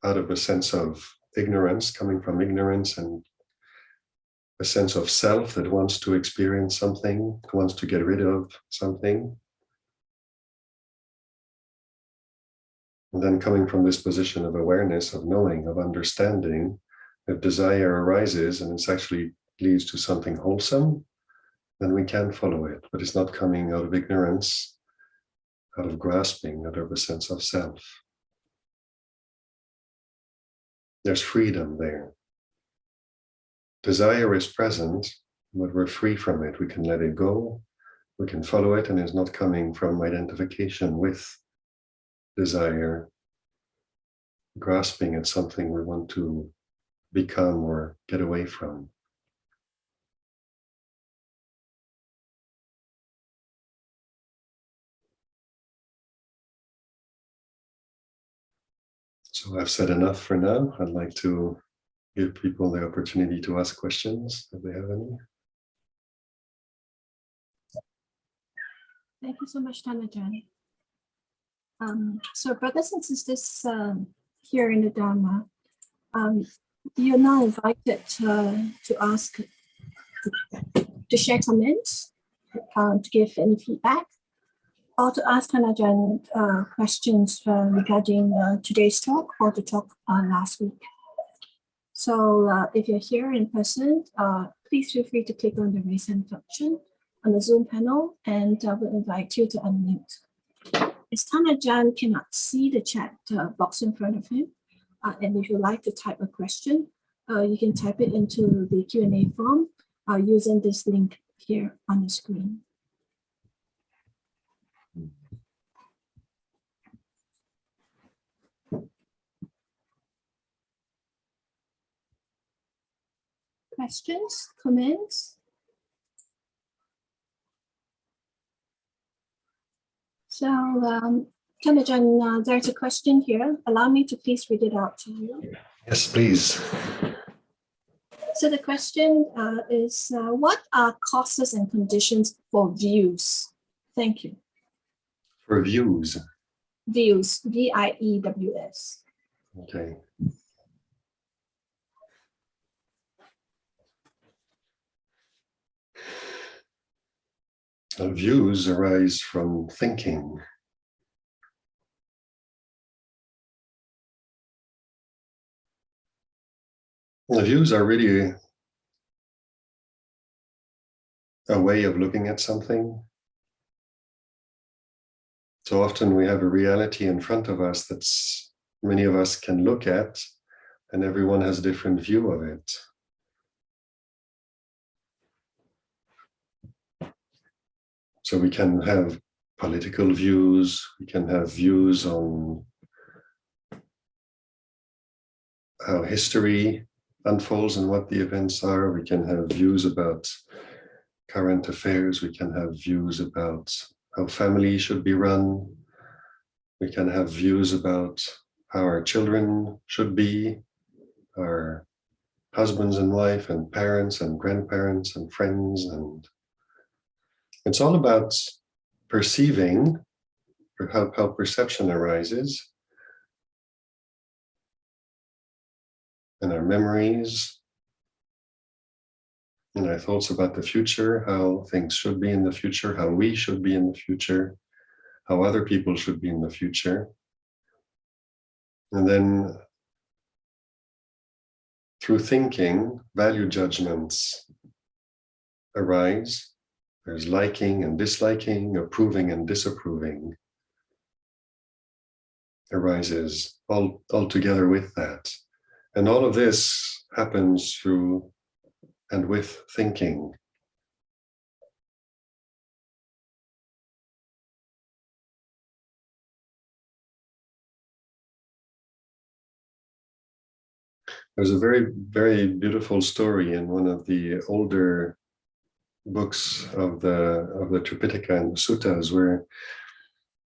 out of a sense of ignorance, coming from ignorance and a sense of self that wants to experience something, wants to get rid of something. And then coming from this position of awareness, of knowing, of understanding, if desire arises and it actually leads to something wholesome, then we can follow it, but it's not coming out of ignorance, out of grasping, out of a sense of self. There's freedom there. Desire is present, but we're free from it. We can let it go, we can follow it, and it's not coming from identification with desire, grasping at something we want to become or get away from. So I've said enough for now. I'd like to give people the opportunity to ask questions if they have any. Thank you so much, Tanajan. So brothers and sisters here in the Dharma, you're now invited to ask, to share comments, to give any feedback, or to ask Tanajan questions regarding today's talk or the talk last week. So if you're here in person, please feel free to click on the raise hand function on the Zoom panel, and we'll invite you to unmute. As Tanajan cannot see the chat box in front of him, and if you'd like to type a question, you can type it into the Q&A form using this link here on the screen. Questions, comments? So, Tanajan, there's a question here. Allow me to please read it out to you. Yes, please. So the question is, what are causes and conditions for views? Thank you. For views. Views, V-I-E-W-S. Okay. Views arise from thinking. The views are really a way of looking at something. So often we have a reality in front of us that many of us can look at, and everyone has a different view of it. So we can have political views, we can have views on how history unfolds and what the events are. We can have views about current affairs. We can have views about how family should be run. We can have views about how our children should be, our husbands and wife and parents and grandparents and friends. And it's all about perceiving, or how perception arises, and our memories, and our thoughts about the future, how things should be in the future, how we should be in the future, how other people should be in the future. And then through thinking, value judgments arise. There's liking and disliking, approving and disapproving arises all together with that. And all of this happens through and with thinking. There's a very, very beautiful story in one of the older books of the Tripitaka and the Suttas, where,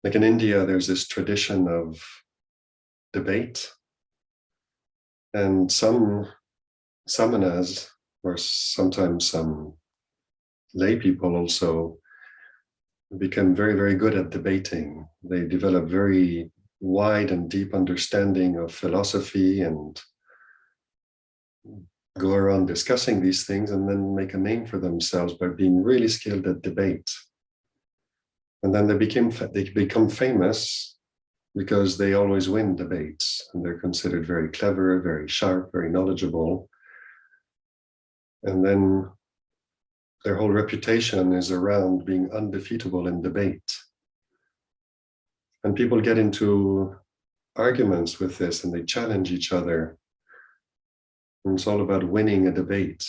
like in India, there's this tradition of debate, and some samanas, or sometimes some lay people, also become very, very good at debating. They develop very wide and deep understanding of philosophy and go around discussing these things, and then make a name for themselves by being really skilled at debate. And then they become famous because they always win debates, and they're considered very clever, very sharp, very knowledgeable. And then their whole reputation is around being undefeatable in debate. And people get into arguments with this, and they challenge each other. And it's all about winning a debate.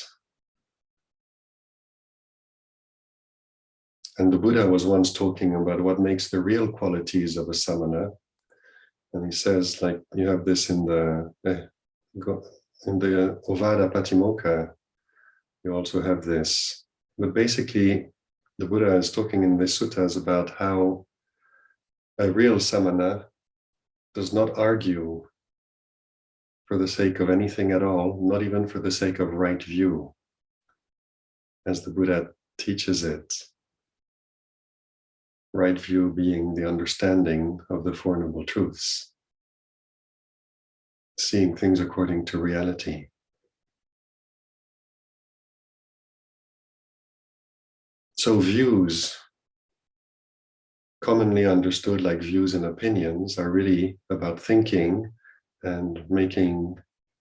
And the Buddha was once talking about what makes the real qualities of a samana. And he says, like, you have this in the Ovada Patimokkha, you also have this. But basically, the Buddha is talking in the suttas about how a real samana does not argue for the sake of anything at all, not even for the sake of right view, as the Buddha teaches it. Right view being the understanding of the Four Noble Truths, seeing things according to reality. So views, commonly understood like views and opinions, are really about thinking and making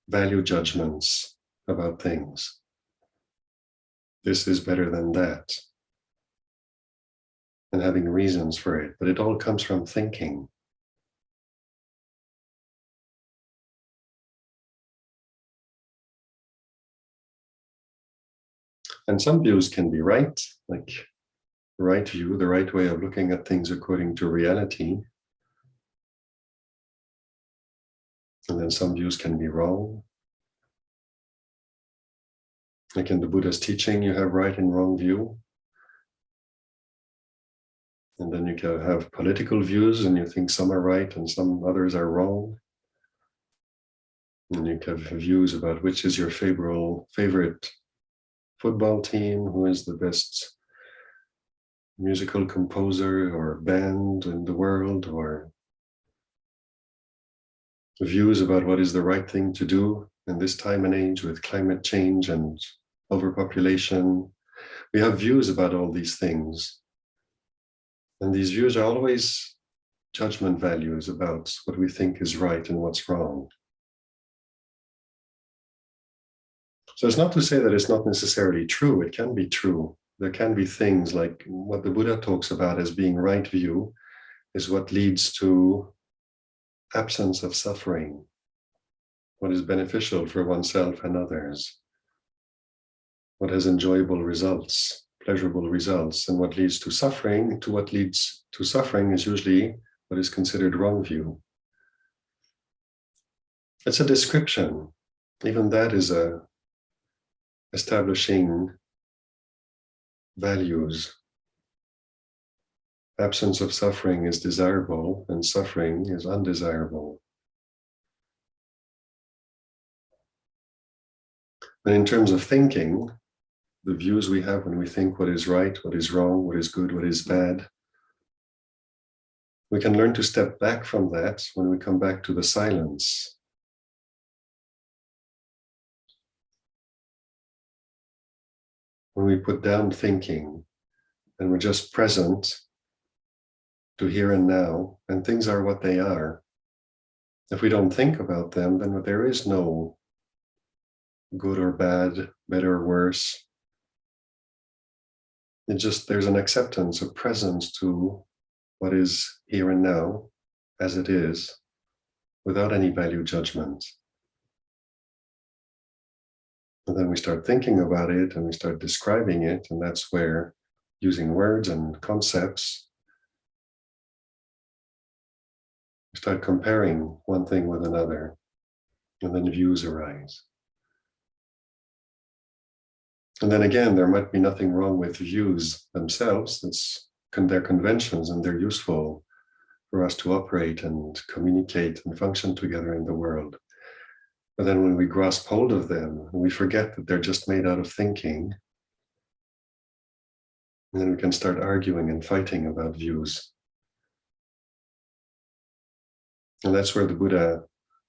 value judgments about things. This is better than that, and having reasons for it, but it all comes from thinking. And some views can be right, like the right view, the right way of looking at things according to reality. And then some views can be wrong. Like in the Buddha's teaching, you have right and wrong view. And then you can have political views, and you think some are right and some others are wrong. And you can have views about which is your favorite football team, who is the best musical composer or band in the world, or views about what is the right thing to do in this time and age with climate change and overpopulation. We have views about all these things. And these views are always judgment values about what we think is right and what's wrong. So it's not to say that it's not necessarily true. It can be true. There can be things like what the Buddha talks about as being right view is what leads to absence of suffering, what is beneficial for oneself and others, what has enjoyable results, pleasurable results, and what leads to suffering. What leads to suffering is usually what is considered wrong view. It's a description. Even that is establishing values. Absence of suffering is desirable, and suffering is undesirable. And in terms of thinking, the views we have when we think what is right, what is wrong, what is good, what is bad, we can learn to step back from that when we come back to the silence. When we put down thinking and we're just present to here and now, and things are what they are. If we don't think about them, then there is no good or bad, better or worse. There's an acceptance, a presence to what is here and now as it is, without any value judgment. And then we start thinking about it and we start describing it, and that's where using words and concepts, we start comparing one thing with another, and then views arise. And then again, there might be nothing wrong with views themselves. They're conventions and they're useful for us to operate and communicate and function together in the world. But then when we grasp hold of them, we forget that they're just made out of thinking. And then we can start arguing and fighting about views. And that's where the Buddha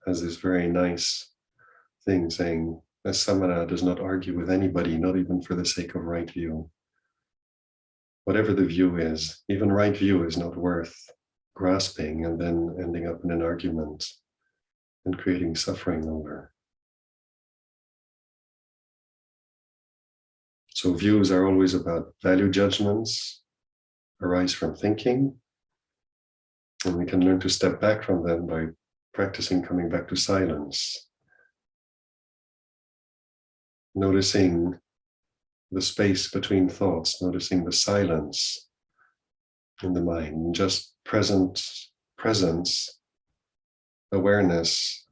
has this very nice thing saying, a samana does not argue with anybody, not even for the sake of right view. Whatever the view is, even right view is not worth grasping and then ending up in an argument and creating suffering over. So views are always about value judgments, arise from thinking, and we can learn to step back from them by practicing coming back to silence. Noticing the space between thoughts, noticing the silence in the mind, just presence, awareness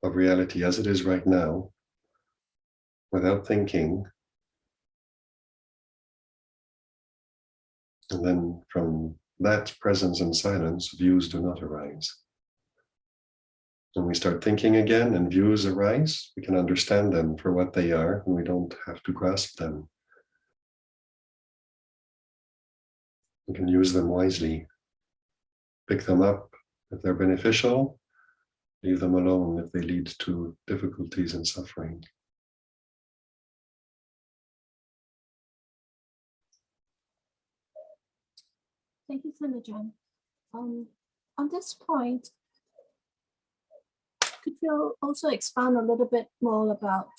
of reality as it is right now, without thinking. And then from that presence and silence, views do not arise. When we start thinking again and views arise, we can understand them for what they are, and we don't have to grasp them. We can use them wisely, pick them up if they're beneficial, leave them alone if they lead to difficulties and suffering. Thank you, Ajahn. On this point, could you also expand a little bit more about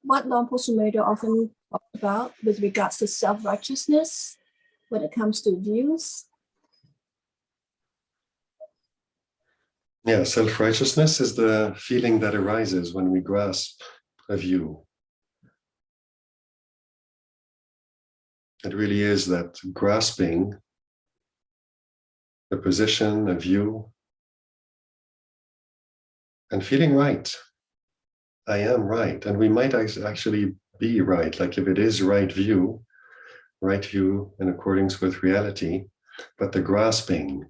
what Longpo Sumedho often talks about with regards to self-righteousness when it comes to views? Yeah, self-righteousness is the feeling that arises when we grasp a view. It really is that grasping a position, a view, and feeling right. I am right. And we might actually be right. Like if it is right view in accordance with reality, but the grasping,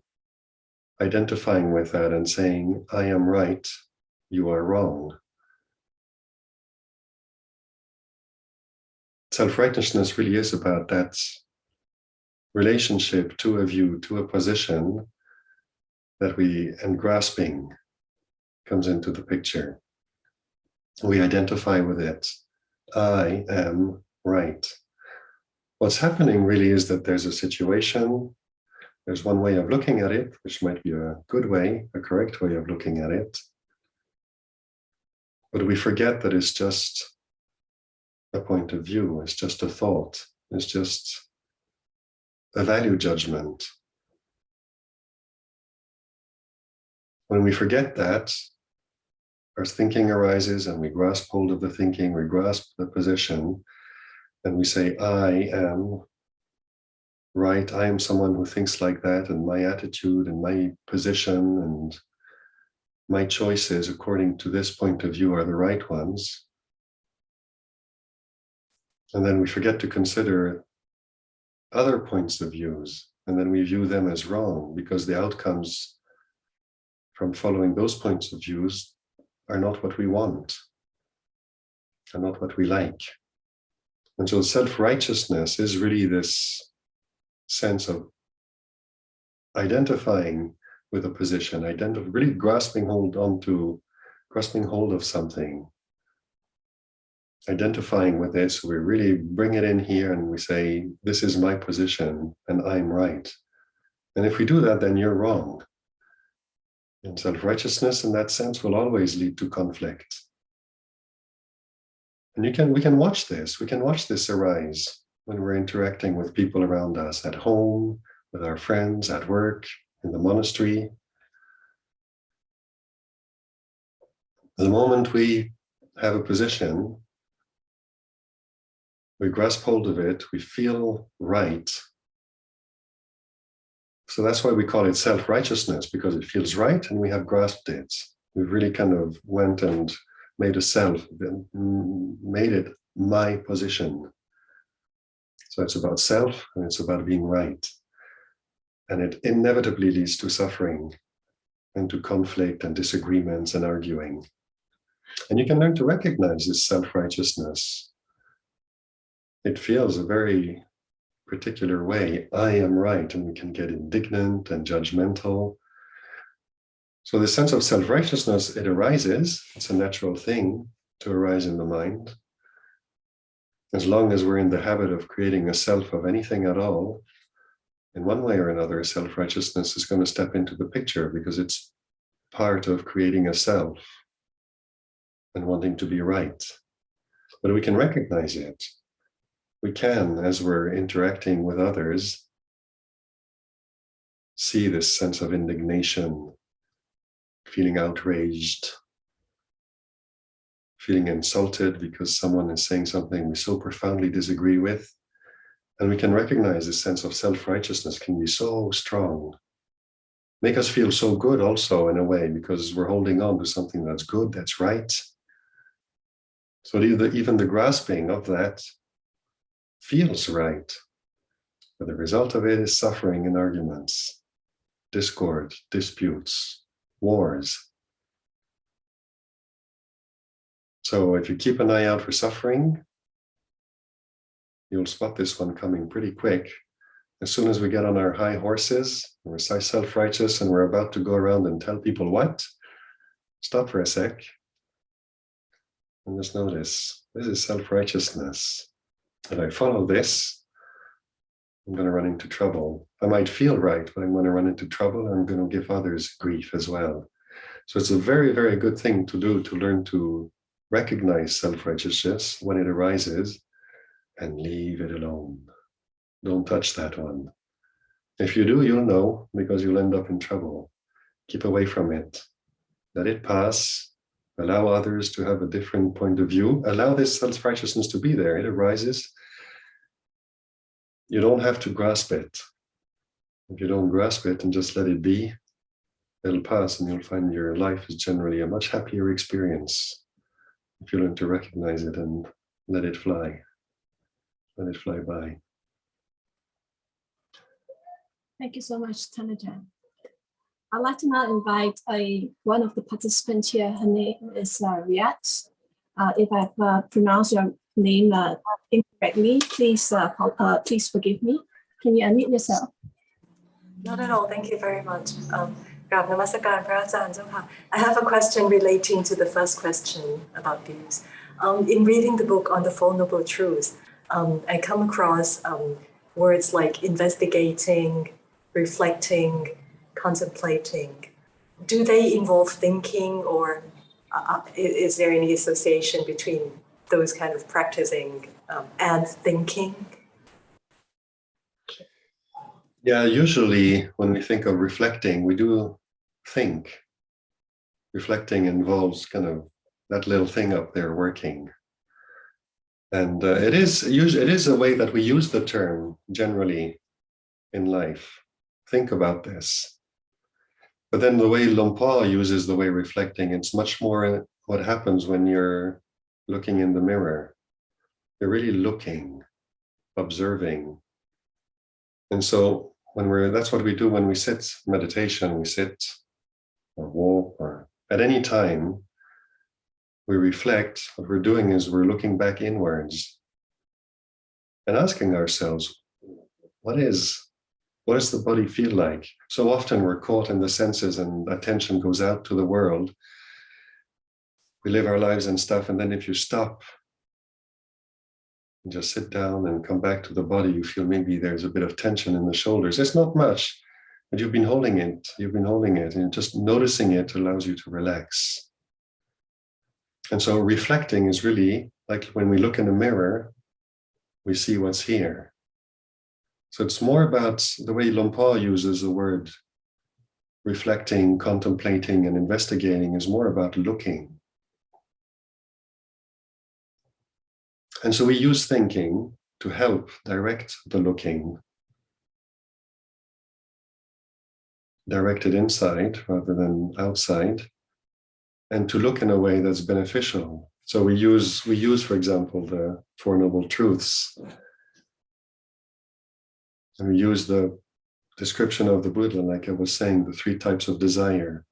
identifying with that and saying, I am right, you are wrong. Self-righteousness really is about that relationship to a view, to a position and grasping comes into the picture. We identify with it. I am right. What's happening really is that there's a situation, there's one way of looking at it, which might be a good way, a correct way of looking at it. But we forget that it's just a point of view, it's just a thought, it's just a value judgment. When we forget that, our thinking arises and we grasp hold of the thinking, we grasp the position, and we say, I am right, I am someone who thinks like that, and my attitude and my position and my choices according to this point of view are the right ones. And then we forget to consider other points of views, and then we view them as wrong because the outcomes from following those points of views are not what we want, are not what we like. And so self-righteousness is really this sense of identifying with a position, really grasping hold of something, identifying with it. So we really bring it in here and we say, this is my position and I'm right. And if we do that, then you're wrong. And self-righteousness in that sense will always lead to conflict. And we can watch this arise when we're interacting with people around us at home, with our friends, at work, in the monastery. The moment we have a position we grasp hold of it, we feel right. So that's why we call it self-righteousness, because it feels right and we have grasped it. We really kind of went and made a self, made it my position. So it's about self and it's about being right. And it inevitably leads to suffering and to conflict and disagreements and arguing. And you can learn to recognize this self-righteousness. It feels a very particular way. I am right, and we can get indignant and judgmental. So the sense of self-righteousness, it arises. It's a natural thing to arise in the mind. As long as we're in the habit of creating a self of anything at all, in one way or another, self-righteousness is going to step into the picture because it's part of creating a self and wanting to be right. But we can recognize it. We can, as we're interacting with others, see this sense of indignation, feeling outraged, feeling insulted because someone is saying something we so profoundly disagree with. And we can recognize this sense of self-righteousness can be so strong, make us feel so good also in a way, because we're holding on to something that's good, that's right. So even the grasping of that feels right. But the result of it is suffering and arguments, discord, disputes, wars. So if you keep an eye out for suffering, you'll spot this one coming pretty quick. As soon as we get on our high horses, we're self-righteous and we're about to go around and tell people what, stop for a sec and just notice, this is self-righteousness. If I follow this, I'm going to run into trouble. I might feel right, but I'm going to run into trouble and I'm going to give others grief as well. So it's a very, very good thing to do, to learn to recognize self-righteousness when it arises and leave it alone. Don't touch that one. If you do, you'll know, because you'll end up in trouble. Keep away from it. Let it pass. Allow others to have a different point of view. Allow this self-righteousness to be there. It arises. You don't have to grasp it. If you don't grasp it and just let it be, it'll pass and you'll find your life is generally a much happier experience if you learn to recognize it and let it fly. Let it fly by. Thank you so much, Tanajan. I'd like to now invite one of the participants here. Her name is Riyadh. If I've pronounced your name incorrectly, please forgive me. Can you unmute yourself? Not at all. Thank you very much. Grab Namaskar, Pra Ajahn Asoko. I have a question relating to the first question about views. In reading the book on the Four Noble Truths, I come across words like investigating, reflecting, contemplating. Do they involve thinking, or is there any association between those kind of practicing and thinking? Yeah, usually when we think of reflecting, we do think. Reflecting involves kind of that little thing up there working. And it is a way that we use the term generally in life. Think about this. But then the way Lumpur uses the way reflecting, it's much more what happens when you're looking in the mirror. You're really looking, observing. And so that's what we do when we sit meditation, we sit or walk or at any time, we reflect. What we're doing is we're looking back inwards and asking ourselves, what does the body feel like? So often we're caught in the senses and attention goes out to the world. We live our lives and stuff, and then if you stop and just sit down and come back to the body, you feel maybe there's a bit of tension in the shoulders. It's not much, but you've been holding it, and just noticing it allows you to relax. And so reflecting is really like when we look in the mirror, we see what's here. So it's more about the way Lumpur uses the word reflecting, contemplating, and investigating is more about looking. And so we use thinking to help direct the looking, direct it inside rather than outside, and to look in a way that's beneficial. So we use, for example, the Four Noble Truths. And we use the description of the Buddha, like I was saying, the 3 types of desire.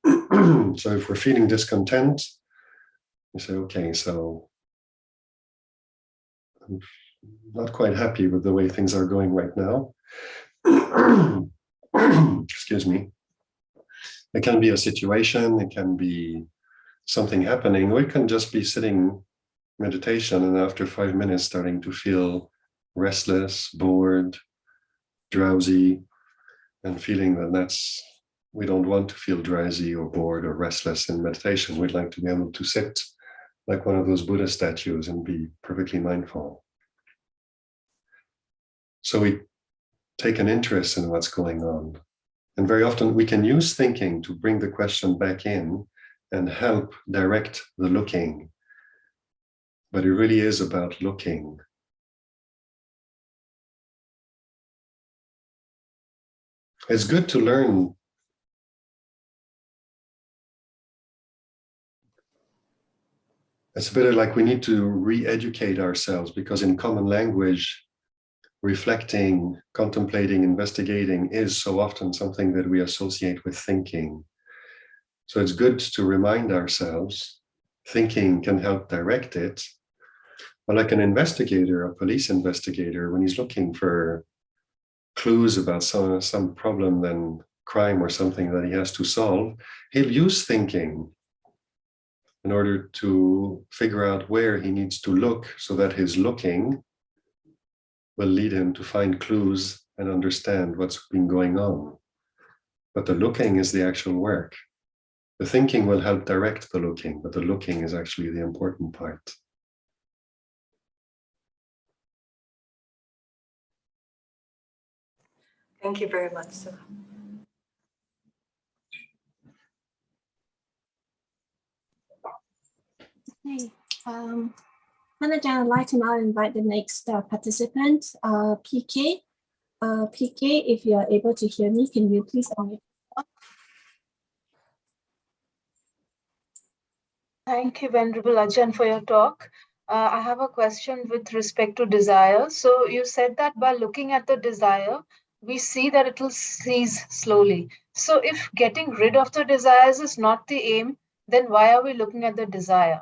So if we're feeling discontent, you say, okay, so I'm not quite happy with the way things are going right now. Excuse me. It can be a situation, it can be something happening, or it can just be sitting meditation and after 5 minutes starting to feel restless, bored, drowsy, and feeling that we don't want to feel drowsy or bored or restless in meditation. We'd like to be able to sit like one of those Buddha statues and be perfectly mindful. So we take an interest in what's going on. And very often we can use thinking to bring the question back in and help direct the looking. But it really is about looking. It's good to learn. It's a bit like we need to re-educate ourselves, because in common language, reflecting, contemplating, investigating is so often something that we associate with thinking. So it's good to remind ourselves, thinking can help direct it. But like an investigator, a police investigator, when he's looking for clues about some problem, then crime or something that he has to solve, he'll use thinking in order to figure out where he needs to look, so that his looking will lead him to find clues and understand what's been going on. But the looking is the actual work. The thinking will help direct the looking, but the looking is actually the important part. Thank you very much, sir. Okay. Ajahn, I'd like to now invite the next participant, PK. PK, if you are able to hear me, can you please unmute? Thank you, Venerable Ajahn, for your talk. I have a question with respect to desire. So you said that by looking at the desire, we see that it will cease slowly. So if getting rid of the desires is not the aim, then why are we looking at the desire?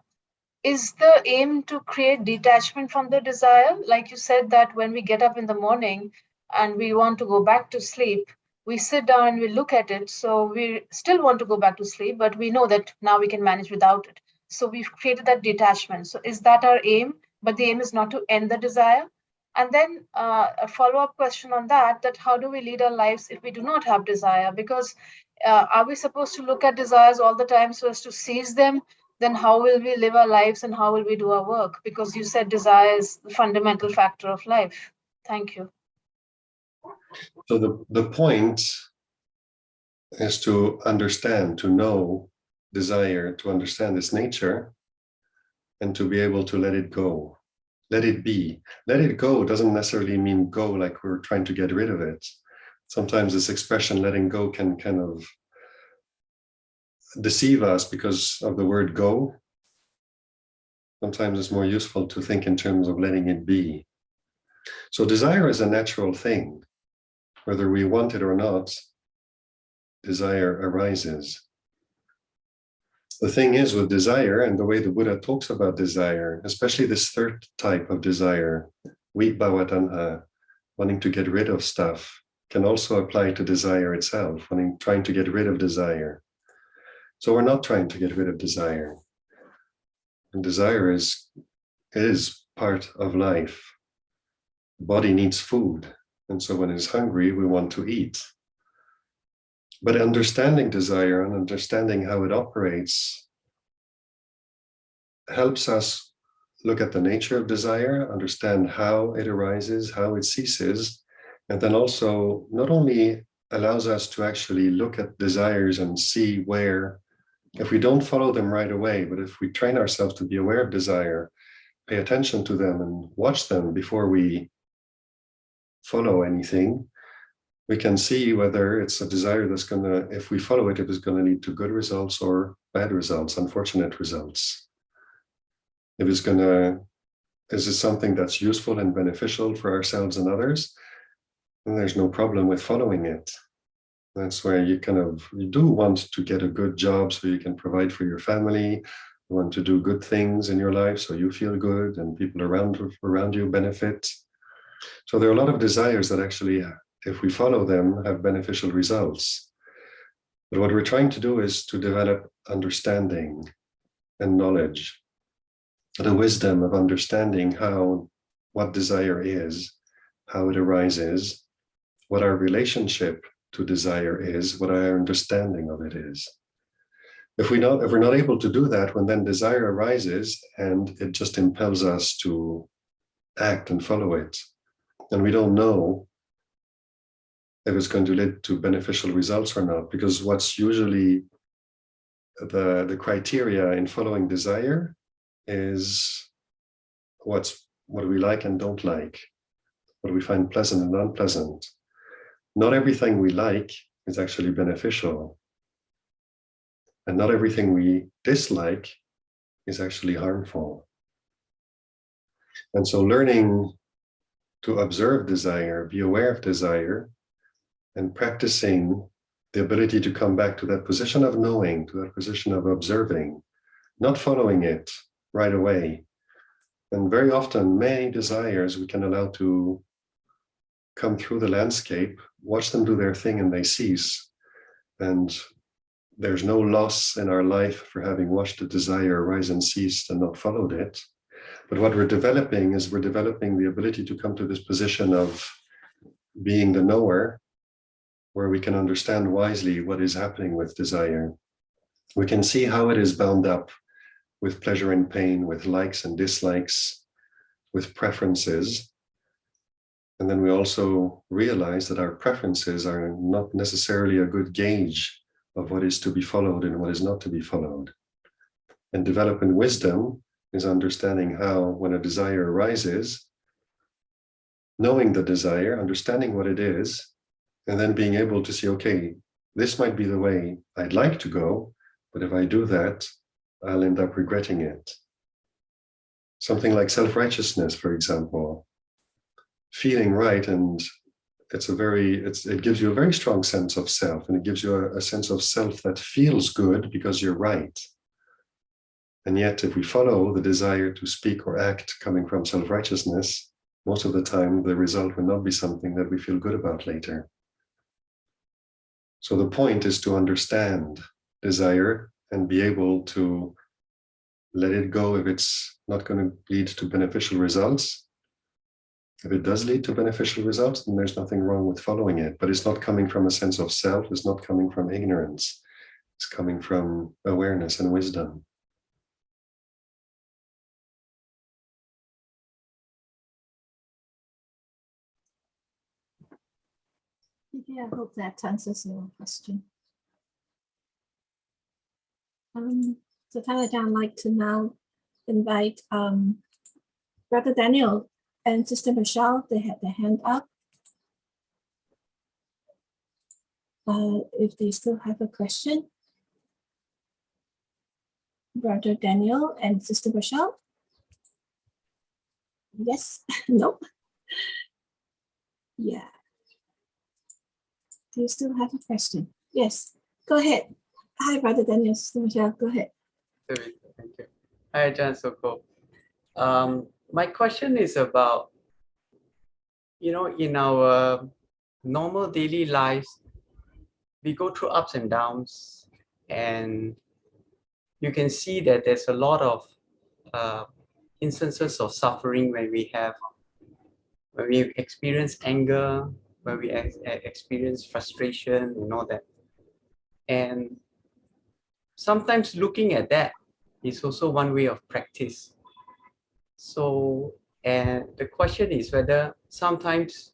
Is the aim to create detachment from the desire? Like you said that when we get up in the morning and we want to go back to sleep, we sit down and we look at it. So we still want to go back to sleep, but we know that now we can manage without it. So we've created that detachment. So is that our aim? But the aim is not to end the desire. And then a follow-up question on that, that how do we lead our lives if we do not have desire? Because are we supposed to look at desires all the time so as to seize them? Then how will we live our lives and how will we do our work? Because you said desire is the fundamental factor of life. Thank you. So the point is to understand, to know desire, to understand its nature, and to be able to let it go. Let it be. Let it go doesn't necessarily mean go like we're trying to get rid of it. Sometimes this expression letting go can kind of deceive us because of the word go. Sometimes it's more useful to think in terms of letting it be. So desire is a natural thing. Whether we want it or not, desire arises. The thing is with desire, and the way the Buddha talks about desire, especially this third type of desire, vibhavatanha, wanting to get rid of stuff, can also apply to desire itself, trying to get rid of desire. So we're not trying to get rid of desire. And desire is part of life. The body needs food. And so when it's hungry, we want to eat. But understanding desire and understanding how it operates helps us look at the nature of desire, understand how it arises, how it ceases, and then also not only allows us to actually look at desires and see where, if we don't follow them right away, but if we train ourselves to be aware of desire, pay attention to them and watch them before we follow anything, we can see whether it's a desire that's going to, if we follow it, if it's going to lead to good results or bad results, unfortunate results. If it's going to, is it something that's useful and beneficial for ourselves and others, then there's no problem with following it. That's where you you do want to get a good job so you can provide for your family. You want to do good things in your life so you feel good and people around you benefit. So there are a lot of desires that actually, if we follow them, have beneficial results. But what we're trying to do is to develop understanding and knowledge, the wisdom of understanding what desire is, how it arises, what our relationship to desire is, what our understanding of it is. If we're not able to do that, when then desire arises and it just impels us to act and follow it, and we don't know if it's going to lead to beneficial results or not, because what's usually the criteria in following desire is what we like and don't like, what we find pleasant and unpleasant. Not everything we like is actually beneficial, and not everything we dislike is actually harmful. And so learning to observe desire, be aware of desire, and practicing the ability to come back to that position of knowing, to that position of observing, not following it right away. And very often, many desires we can allow to come through the landscape, watch them do their thing, and they cease. And there's no loss in our life for having watched a desire arise and cease and not followed it. But what we're developing is we're developing the ability to come to this position of being the knower, where we can understand wisely what is happening with desire. We can see how it is bound up with pleasure and pain, with likes and dislikes, with preferences. And then we also realize that our preferences are not necessarily a good gauge of what is to be followed and what is not to be followed. And developing wisdom is understanding how, when a desire arises, knowing the desire, understanding what it is, and then being able to see, okay, this might be the way I'd like to go, but if I do that, I'll end up regretting it. Something like self-righteousness, for example, feeling right, and it gives you a very strong sense of self, and it gives you a sense of self that feels good because you're right. And yet, if we follow the desire to speak or act coming from self-righteousness, most of the time, the result will not be something that we feel good about later. So the point is to understand desire and be able to let it go if it's not going to lead to beneficial results. If it does lead to beneficial results, then there's nothing wrong with following it, but it's not coming from a sense of self, it's not coming from ignorance, it's coming from awareness and wisdom. Yeah, I hope that answers your question. So Ajahn, I'd like to now invite Brother Daniel and Sister Michelle. They had their hand up. If they still have a question. Brother Daniel and Sister Michelle. Yes, no. Yeah. Do you still have a question? Yes, go ahead. Hi, Brother Daniel, Sister Michelle, go ahead. Thank you. Hi, Ajahn Asoko. My question is about, in our normal daily lives, we go through ups and downs, and you can see that there's a lot of instances of suffering when we experience anger, when we experience frustration and all that. And sometimes looking at that is also one way of practice. So, and the question is whether sometimes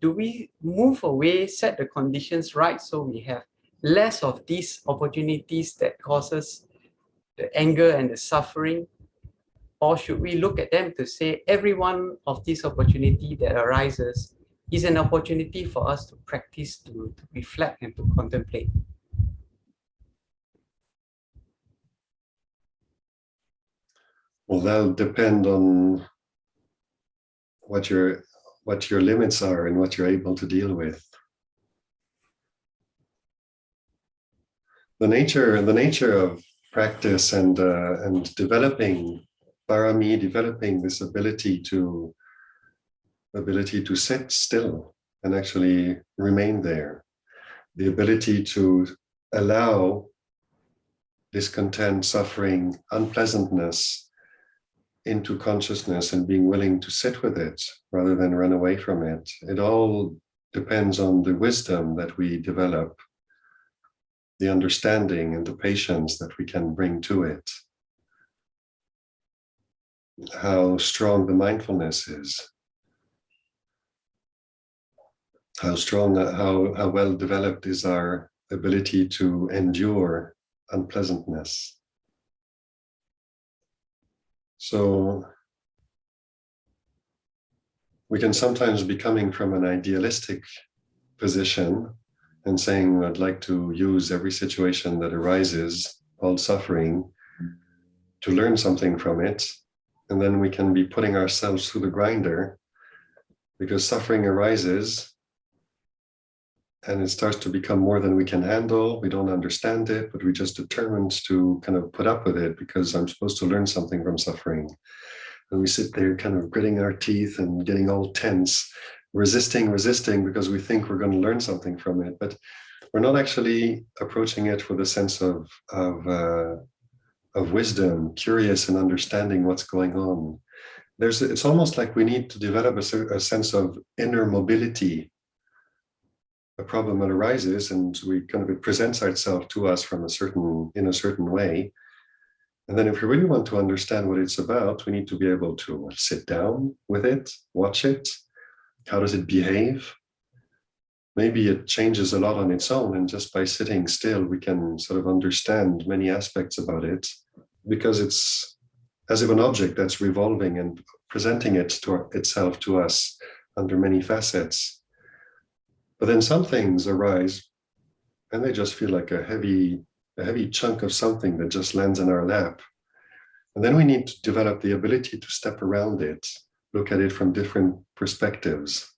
do we move away, set the conditions right so we have less of these opportunities that causes the anger and the suffering, Or should we look at them to say every one of these opportunity that arises is an opportunity for us to practice, to reflect and to contemplate? Well, that'll depend on what your limits are and what you're able to deal with. The nature of practice and developing parami, developing this ability to sit still and actually remain there, the ability to allow discontent, suffering, unpleasantness into consciousness and being willing to sit with it rather than run away from it. It all depends on the wisdom that we develop, the understanding and the patience that we can bring to it, how strong the mindfulness is, how strong, how well developed is our ability to endure unpleasantness. So we can sometimes be coming from an idealistic position and saying, I'd like to use every situation that arises, all suffering, to learn something from it. And then we can be putting ourselves through the grinder because suffering arises and it starts to become more than we can handle. We don't understand it, but we're just determined to kind of put up with it because I'm supposed to learn something from suffering. And we sit there kind of gritting our teeth and getting all tense, resisting because we think we're going to learn something from it. But we're not actually approaching it with a sense of wisdom, curious and understanding what's going on. It's almost like we need to develop a sense of inner mobility. A problem that arises and it presents itself to us in a certain way. And then if we really want to understand what it's about, we need to be able to sit down with it, watch it. How does it behave? Maybe it changes a lot on its own, and just by sitting still, we can sort of understand many aspects about it, because it's as if an object that's revolving and presenting itself to us under many facets. But then some things arise and they just feel like a heavy chunk of something that just lands in our lap. And then we need to develop the ability to step around it, look at it from different perspectives.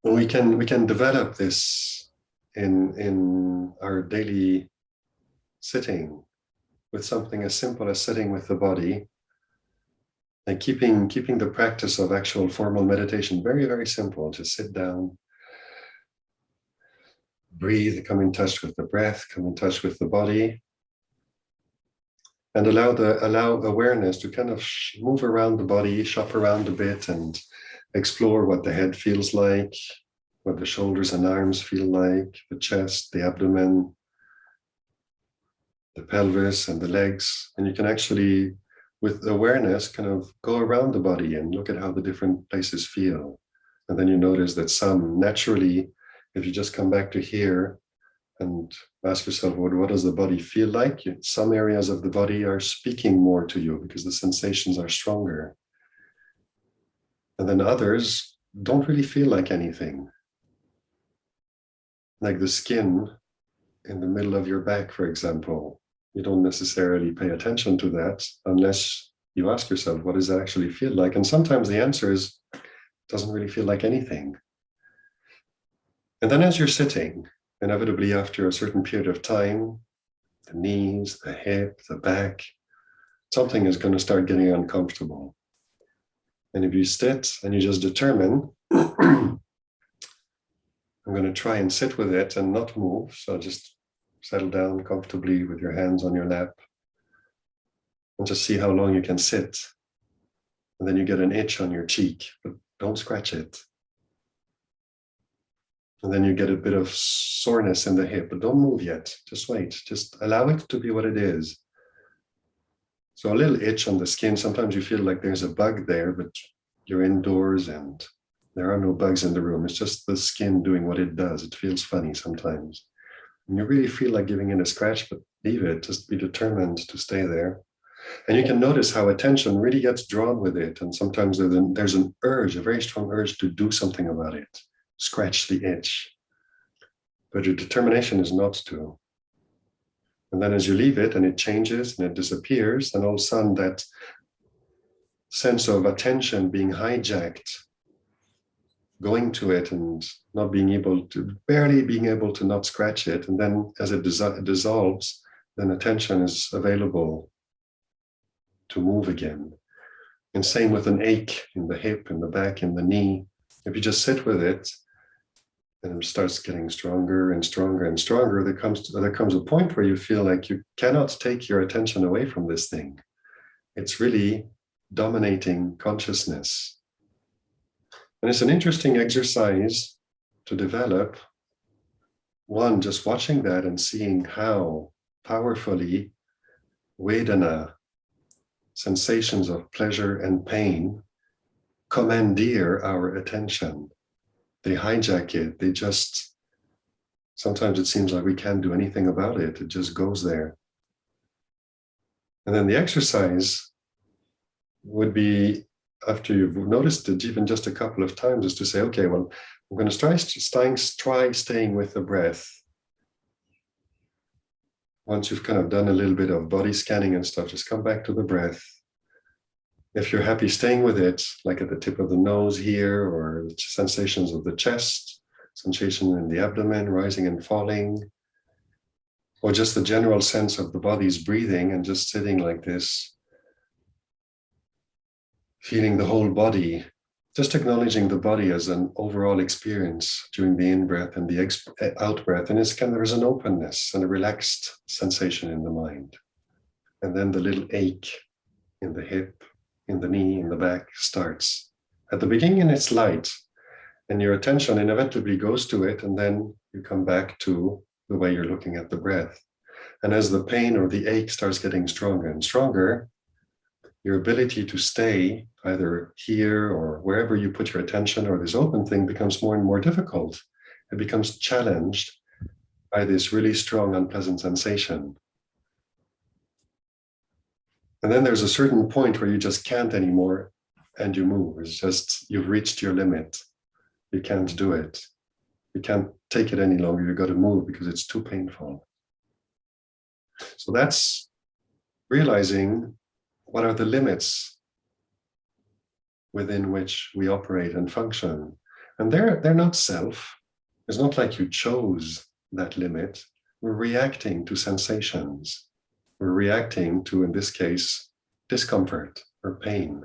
And we can develop this in our daily sitting with something as simple as sitting with the body and keeping the practice of actual formal meditation very, very simple. Just sit down, breathe, come in touch with the breath, come in touch with the body, and allow awareness to kind of move around the body, shop around a bit, and explore what the head feels like, what the shoulders and arms feel like, the chest, the abdomen, the pelvis, and the legs. And you can actually, with awareness, kind of go around the body and look at how the different places feel. And then you notice that some naturally, if you just come back to here and ask yourself, what does the body feel like? Some areas of the body are speaking more to you because the sensations are stronger. And then others don't really feel like anything. Like the skin in the middle of your back, for example. You don't necessarily pay attention to that unless you ask yourself, what does that actually feel like? And sometimes the answer is, it doesn't really feel like anything. And then as you're sitting, inevitably after a certain period of time, the knees, the hip, the back, something is going to start getting uncomfortable. And if you sit and you just determine, I'm going to try and sit with it and not move. So just settle down comfortably with your hands on your lap and just see how long you can sit. And then you get an itch on your cheek, but don't scratch it. And then you get a bit of soreness in the hip, but don't move yet. Just wait. Just allow it to be what it is. So a little itch on the skin. Sometimes you feel like there's a bug there, but you're indoors and there are no bugs in the room. It's just the skin doing what it does. It feels funny sometimes. And you really feel like giving it a scratch, but leave it, just be determined to stay there. And you can notice how attention really gets drawn with it. And sometimes there's an urge, a very strong urge to do something about it, scratch the itch. But your determination is not to. And then as you leave it and it changes and it disappears, then all of a sudden that sense of attention being hijacked, going to it and not being able to, barely being able to not scratch it. And then as it dissolves, then attention is available to move again. And same with an ache in the hip, in the back, in the knee. If you just sit with it and it starts getting stronger and stronger and stronger, there comes a point where you feel like you cannot take your attention away from this thing. It's really dominating consciousness. And it's an interesting exercise to develop. One, just watching that and seeing how powerfully Vedana, sensations of pleasure and pain, commandeer our attention. They hijack it. They just, sometimes it seems like we can't do anything about it. It just goes there. And then the exercise would be, after you've noticed it even just a couple of times, is to say, okay, well, I'm going to try staying with the breath. Once you've kind of done a little bit of body scanning and stuff, just come back to the breath. If you're happy staying with it, like at the tip of the nose here, or the sensations of the chest, sensation in the abdomen, rising and falling, or just the general sense of the body's breathing and just sitting like this, feeling the whole body, just acknowledging the body as an overall experience during the in-breath and the out-breath. And it's kind of, there's an openness and a relaxed sensation in the mind. And then the little ache in the hip, in the knee, in the back starts. At the beginning, it's light, and your attention inevitably goes to it, and then you come back to the way you're looking at the breath. And as the pain or the ache starts getting stronger and stronger, your ability to stay either here or wherever you put your attention or this open thing becomes more and more difficult. It becomes challenged by this really strong, unpleasant sensation. And then there's a certain point where you just can't anymore and you move. It's just, you've reached your limit. You can't do it. You can't take it any longer. You've got to move because it's too painful. So that's realizing what are the limits within which we operate and function. And they're not self. It's not like you chose that limit. We're reacting to sensations. We're reacting to, in this case, discomfort or pain.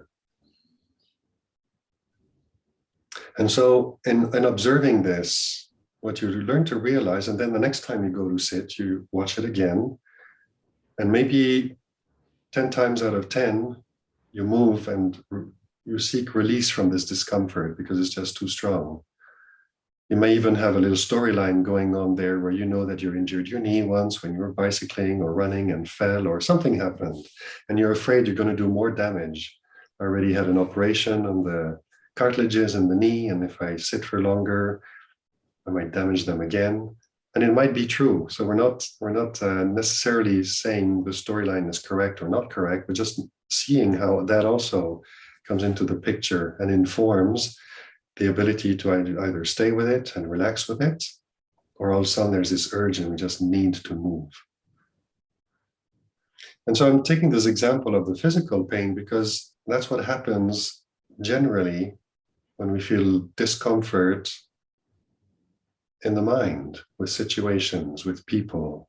And so in observing this, what you learn to realize, and then the next time you go to sit, you watch it again, and maybe 10 times out of 10, you move and you seek release from this discomfort because it's just too strong. You may even have a little storyline going on there where you know that you injured your knee once when you were bicycling or running and fell or something happened, and you're afraid you're going to do more damage. I already had an operation on the cartilages in the knee, and if I sit for longer, I might damage them again. And it might be true. So we're not necessarily saying the storyline is correct or not correct, but just seeing how that also comes into the picture and informs the ability to either stay with it and relax with it, or all of a sudden there's this urge and we just need to move. And so I'm taking this example of the physical pain because that's what happens generally when we feel discomfort in the mind, with situations, with people.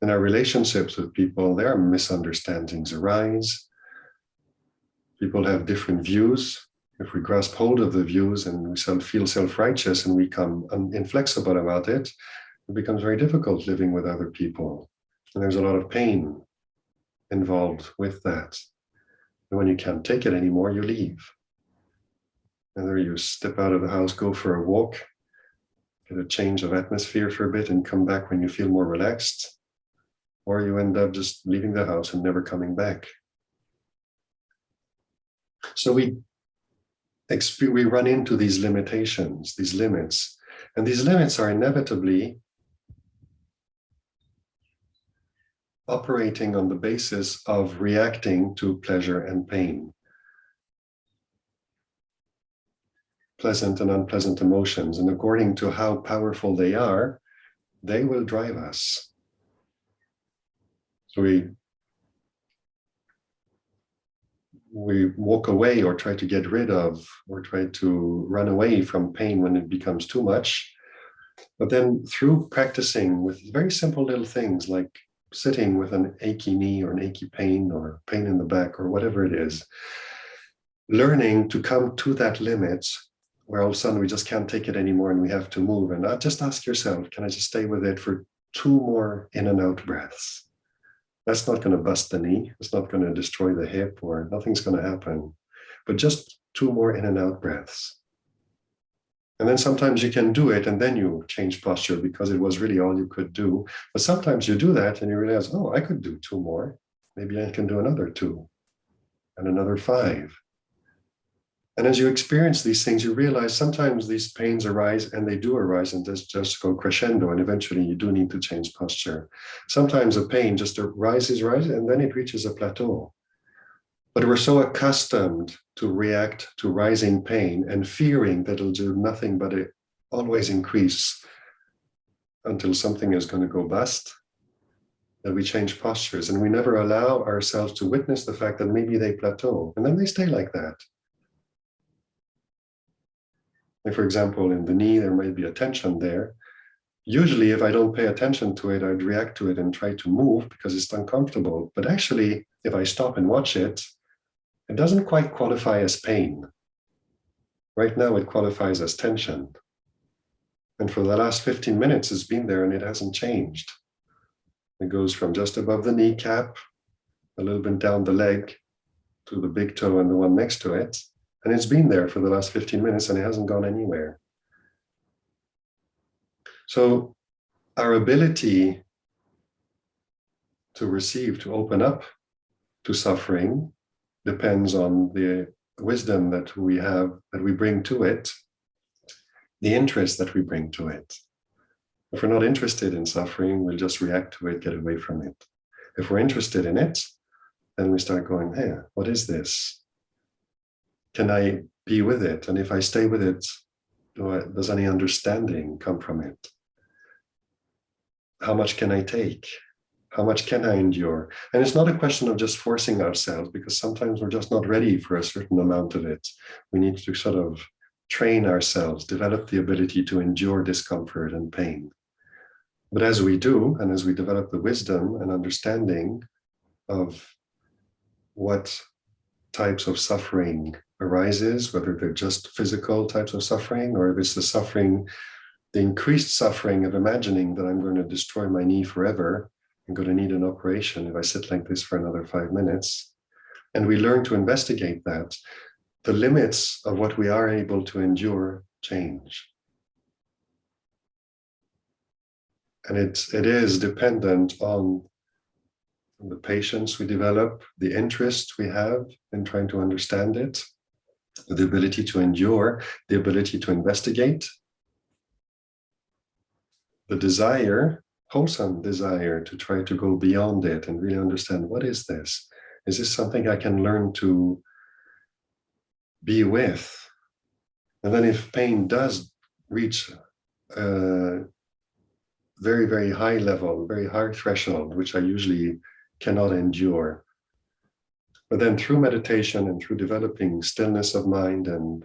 In our relationships with people, there are misunderstandings arise. People have different views. If we grasp hold of the views and we feel self-righteous and we become inflexible about it, it becomes very difficult living with other people. And there's a lot of pain involved with that. And when you can't take it anymore, you leave. Either you step out of the house, go for a walk, get a change of atmosphere for a bit and come back when you feel more relaxed, or you end up just leaving the house and never coming back. So we run into these limitations, these limits, And these limits are inevitably operating on the basis of reacting to pleasure and pain, pleasant and unpleasant emotions. And according to how powerful they are, they will drive us. So we walk away or try to get rid of or try to run away from pain when it becomes too much. But then through practicing with very simple little things like sitting with an achy knee or an achy pain or pain in the back or whatever it is, learning to come to that limit where all of a sudden we just can't take it anymore and we have to move. And just ask yourself, can I just stay with it for 2 more in and out breaths? That's not going to bust the knee. It's not going to destroy the hip or nothing's going to happen. But just 2 more in and out breaths. And then sometimes you can do it and then you change posture because it was really all you could do. But sometimes you do that and you realize, oh, I could do 2 more. Maybe I can do another 2 and another 5. And as you experience these things, you realize sometimes these pains arise and they do arise and just go crescendo. And eventually you do need to change posture. Sometimes a pain just rises, and then it reaches a plateau. But we're so accustomed to react to rising pain and fearing that it'll do nothing but it always increase until something is going to go bust, that we change postures and we never allow ourselves to witness the fact that maybe they plateau and then they stay like that. Like for example, in the knee, there might be a tension there. Usually, if I don't pay attention to it, I'd react to it and try to move because it's uncomfortable. But actually, if I stop and watch it, it doesn't quite qualify as pain. Right now, it qualifies as tension. And for the last 15 minutes, it's been there and it hasn't changed. It goes from just above the kneecap, a little bit down the leg, to the big toe and the one next to it. And it's been there for the last 15 minutes and it hasn't gone anywhere. So our ability to receive, to open up to suffering depends on the wisdom that we have, that we bring to it, the interest that we bring to it. If we're not interested in suffering, we'll just react to it, get away from it. If we're interested in it, then we start going, hey, what is this? Can I be with it? And if I stay with it, does any understanding come from it? How much can I take? How much can I endure? And it's not a question of just forcing ourselves, because sometimes we're just not ready for a certain amount of it. We need to sort of train ourselves, develop the ability to endure discomfort and pain. But as we do, and as we develop the wisdom and understanding of what types of suffering arises, whether they're just physical types of suffering, or if it's the suffering, the increased suffering of imagining that I'm going to destroy my knee forever, I'm going to need an operation if I sit like this for another 5 minutes. And we learn to investigate that. The limits of what we are able to endure change. And it is dependent on the patience we develop, the interest we have in trying to understand it, the ability to endure, the ability to investigate, the desire, wholesome desire to try to go beyond it and really understand, what is this? Is this something I can learn to be with? And then if pain does reach a very, very high level, very high threshold, which I usually cannot endure, but then through meditation and through developing stillness of mind and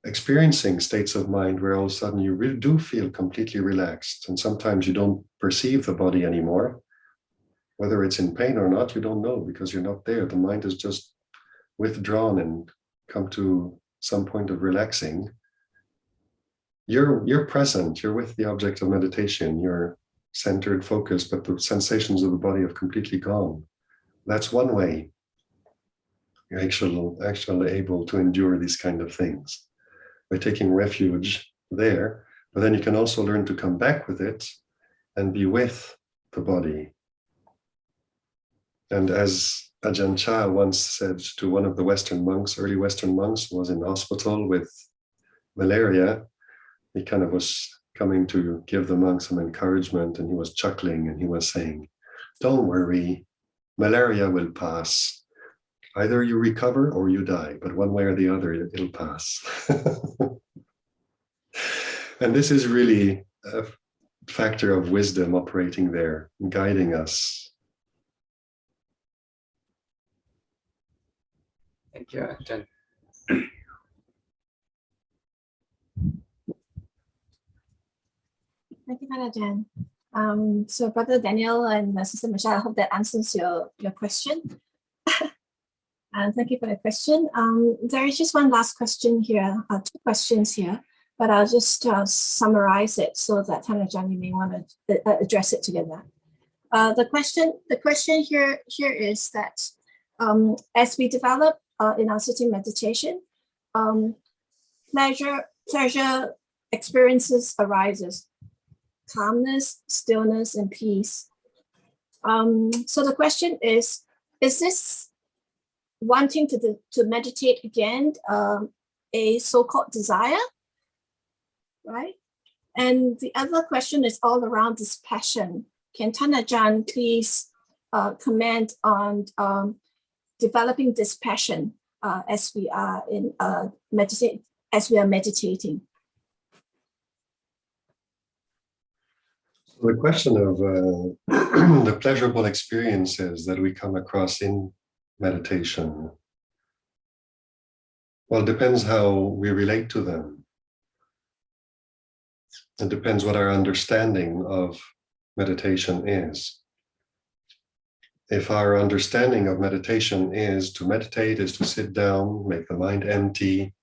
experiencing states of mind where all of a sudden you really do feel completely relaxed, and sometimes you don't perceive the body anymore, whether it's in pain or not, you don't know, because you're not there. The mind is just withdrawn and come to some point of relaxing. You're present, you're with the object of meditation, you're centered, focused, but the sensations of the body have completely gone. That's one way you're actually able to endure these kind of things, by taking refuge there. But then you can also learn to come back with it and be with the body. And as Ajahn Chah once said to one of the Western monks, early Western monks, who was in hospital with malaria, he kind of was coming to give the monks some encouragement, and he was chuckling and he was saying, "Don't worry, malaria will pass. Either you recover or you die, but one way or the other, it'll pass." And this is really a factor of wisdom operating there, guiding us. Thank you, Ajahn. Thank you, Father Jan. So Brother Daniel and Sister Michelle, I hope that answers your question. And thank you for the question. There is just one last question here, two questions here, but I'll just summarize it so that Father Jan, you may want to address it together. The question here is that as we develop in our sitting meditation, pleasure experiences arises. Calmness, stillness, and peace. So the question is this wanting to meditate again a so-called desire, right? And the other question is all around this passion. Can Tanajan please comment on developing this passion as we are meditating? The question of the pleasurable experiences that we come across in meditation, well, it depends how we relate to them. It depends what our understanding of meditation is. If our understanding of meditation is to meditate, is to sit down, make the mind empty,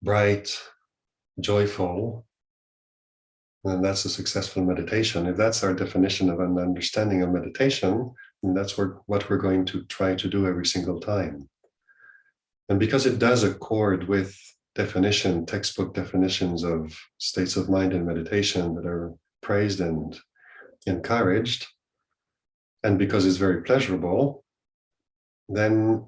bright, joyful, and that's a successful meditation. If that's our definition of an understanding of meditation, then that's what we're going to try to do every single time. And because it does accord with textbook definitions of states of mind in meditation that are praised and encouraged, and because it's very pleasurable, then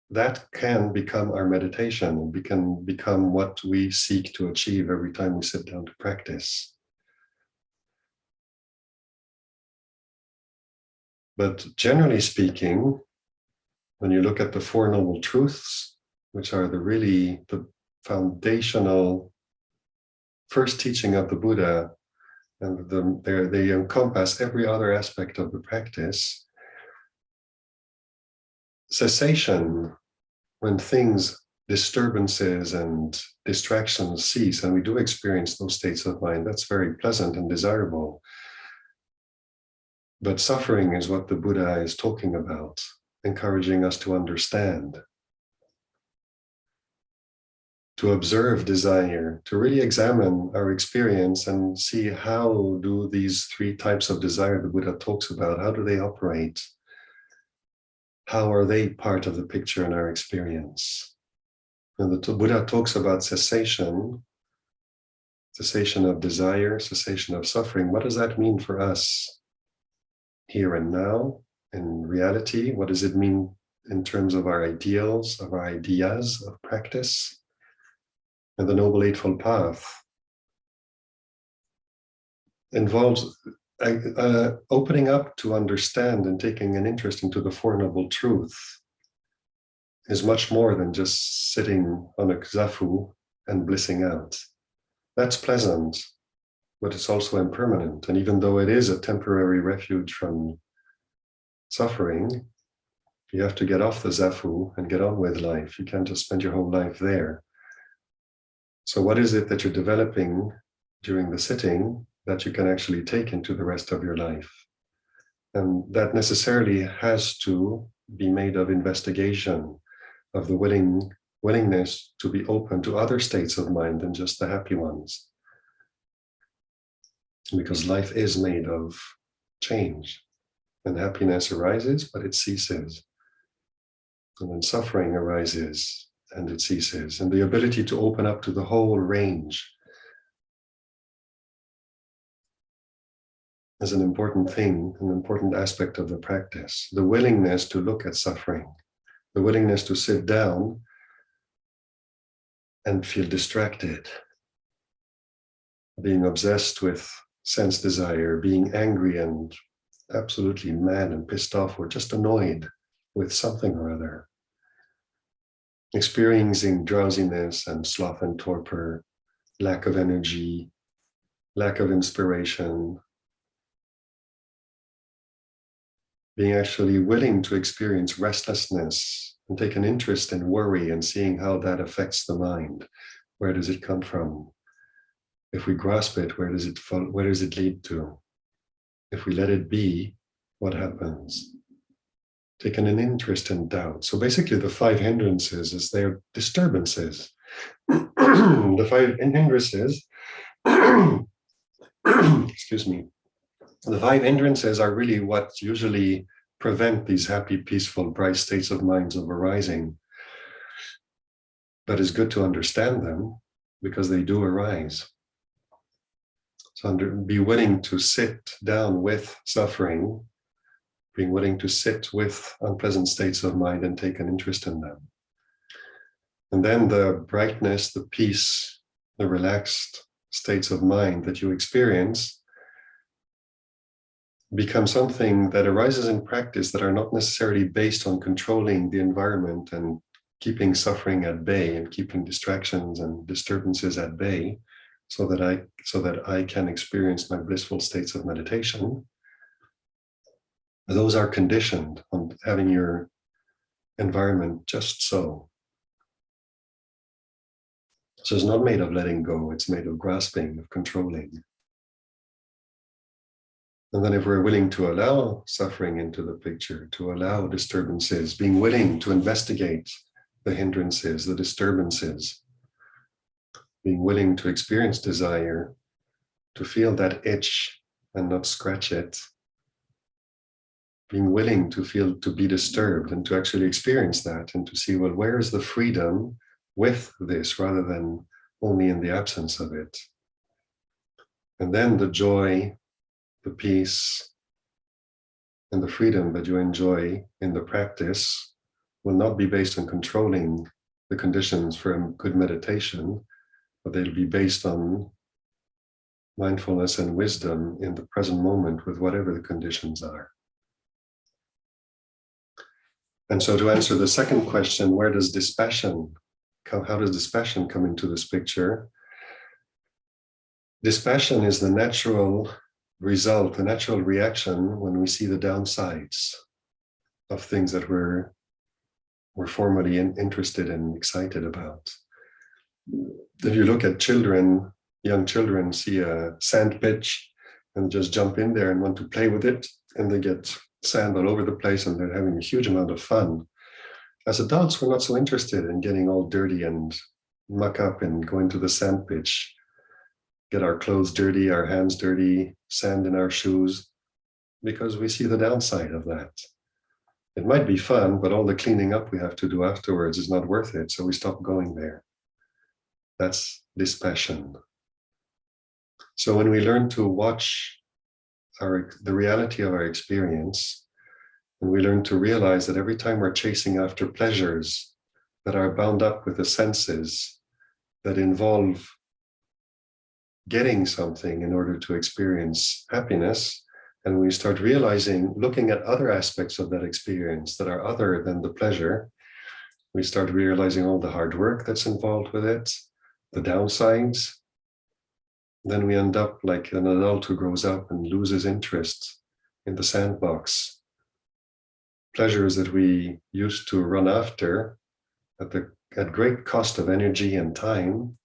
that can become our meditation. It can become what we seek to achieve every time we sit down to practice. But generally speaking, when you look at the Four Noble Truths, which are the foundational first teaching of the Buddha, and they encompass every other aspect of the practice, cessation, when disturbances and distractions cease, and we do experience those states of mind, that's very pleasant and desirable. But suffering is what the Buddha is talking about, encouraging us to understand, to observe desire, to really examine our experience and see how do these three types of desire the Buddha talks about, how do they operate? How are they part of the picture in our experience? And the Buddha talks about cessation of desire, cessation of suffering. What does that mean for us? Here and now, in reality, what does it mean in terms of our ideals, of our ideas of practice? And the Noble Eightfold Path involves opening up to understand and taking an interest into the Four Noble Truths is much more than just sitting on a zafu and blissing out. That's pleasant, but it's also impermanent. And even though it is a temporary refuge from suffering, you have to get off the zafu and get on with life. You can't just spend your whole life there. So what is it that you're developing during the sitting that you can actually take into the rest of your life? And that necessarily has to be made of investigation, of the willingness to be open to other states of mind than just the happy ones. Because life is made of change, and happiness arises, but it ceases. And then suffering arises and it ceases. And the ability to open up to the whole range is an important thing, an important aspect of the practice. The willingness to look at suffering, the willingness to sit down and feel distracted, being obsessed with sense desire, being angry and absolutely mad and pissed off or just annoyed with something or other, experiencing drowsiness and sloth and torpor, lack of energy, lack of inspiration, being actually willing to experience restlessness and take an interest in worry and seeing how that affects the mind. Where does it come from? If we grasp it, where does it lead to? If we let it be, what happens? Taking an interest in doubt. So basically the five hindrances is their disturbances. The five hindrances, excuse me, the five hindrances are really what usually prevent these happy, peaceful, bright states of minds of arising. But it's good to understand them because they do arise. So be willing to sit down with suffering, being willing to sit with unpleasant states of mind and take an interest in them. And then the brightness, the peace, the relaxed states of mind that you experience become something that arises in practice that are not necessarily based on controlling the environment and keeping suffering at bay and keeping distractions and disturbances at bay so that I can experience my blissful states of meditation. Those are conditioned on having your environment just so. So it's not made of letting go, it's made of grasping, of controlling. And then if we're willing to allow suffering into the picture, to allow disturbances, being willing to investigate the hindrances, the disturbances, being willing to experience desire, to feel that itch and not scratch it, being willing to be disturbed and to actually experience that and to see, well, where is the freedom with this rather than only in the absence of it? And then the joy, the peace, and the freedom that you enjoy in the practice will not be based on controlling the conditions for a good meditation, but they'll be based on mindfulness and wisdom in the present moment with whatever the conditions are. And so to answer the second question, where does dispassion come? How does dispassion come into this picture? Dispassion is the natural result, the natural reaction when we see the downsides of things that we're formerly interested and excited about. If you look at children, young children see a sand pitch and just jump in there and want to play with it, and they get sand all over the place and they're having a huge amount of fun. As adults, we're not so interested in getting all dirty and muck up and going to the sand pitch, get our clothes dirty, our hands dirty, sand in our shoes, because we see the downside of that. It might be fun, but all the cleaning up we have to do afterwards is not worth it, so we stop going there. That's dispassion. So when we learn to watch the reality of our experience, and we learn to realize that every time we're chasing after pleasures that are bound up with the senses, that involve getting something in order to experience happiness, and we start realizing, looking at other aspects of that experience that are other than the pleasure, we start realizing all the hard work that's involved with it, the downsides. Then we end up like an adult who grows up and loses interest in the sandbox. Pleasures that we used to run after at great cost of energy and time,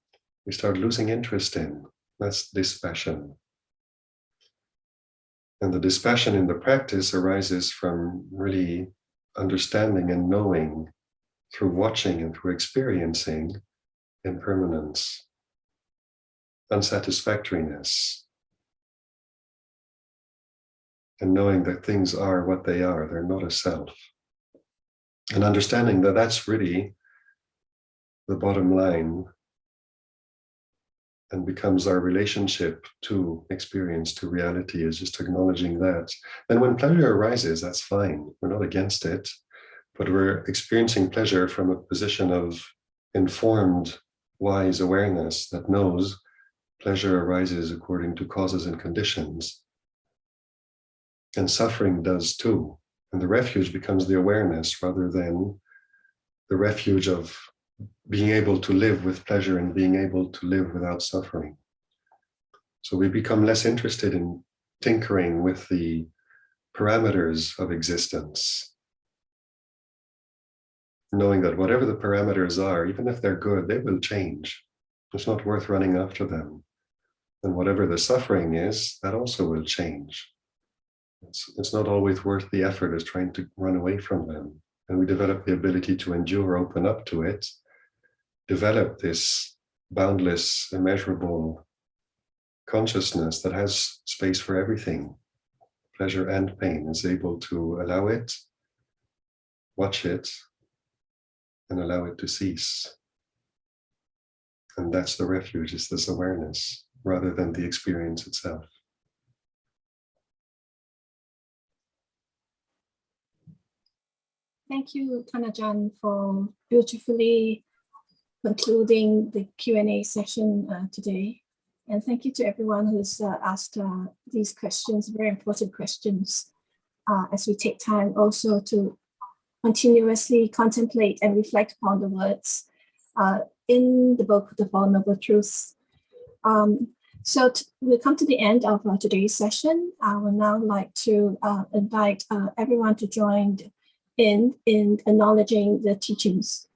we start losing interest in. That's dispassion. And the dispassion in the practice arises from really understanding and knowing through watching and through experiencing impermanence, unsatisfactoriness, and knowing that things are what they are, they're not a self. And understanding that that's really the bottom line and becomes our relationship to experience, to reality, is just acknowledging that. And when pleasure arises, that's fine. We're not against it, but we're experiencing pleasure from a position of informed, wise awareness that knows pleasure arises according to causes and conditions, and suffering does too. And the refuge becomes the awareness rather than the refuge of being able to live with pleasure and being able to live without suffering. So we become less interested in tinkering with the parameters of existence, knowing that whatever the parameters are, even if they're good, they will change. It's not worth running after them. And whatever the suffering is, that also will change. It's not always worth the effort of trying to run away from them. And we develop the ability to endure, open up to it, develop this boundless, immeasurable consciousness that has space for everything, pleasure and pain, is able to allow it, watch it, and allow it to cease. And that's the refuge, is this awareness, rather than the experience itself. Thank you, Kanajan, for beautifully concluding the Q&A session today. And thank you to everyone who's asked these questions, very important questions, as we take time also to continuously contemplate and reflect upon the words in the book, The Four Noble Truths. So we'll come to the end of today's session. I would now like to invite everyone to join in acknowledging the teachings.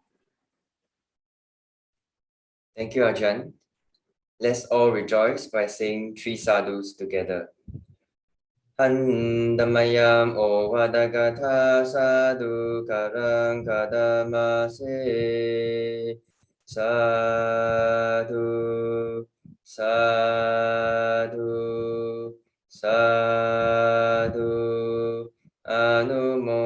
Thank you, Ajahn. Let's all rejoice by saying 3 sadhus together. Handamayam o vadagata sadhu karang kadamase. Sadhu, sadhu, sadhu, anumodami.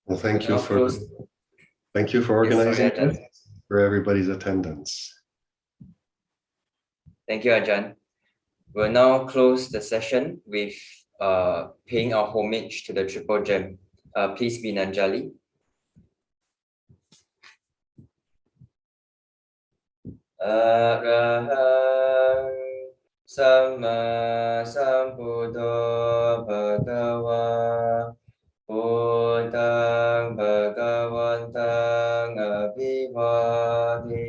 Well, thank you Now for close. organizing Yes, sorry, it, for everybody's attendance. Thank you, Ajahn. We'll now close the session with paying our homage to the Triple Gem. Please be Nanjali. Arahang Sama Sambuddho Bhagava Buddhang Bhagavantang Abhivadi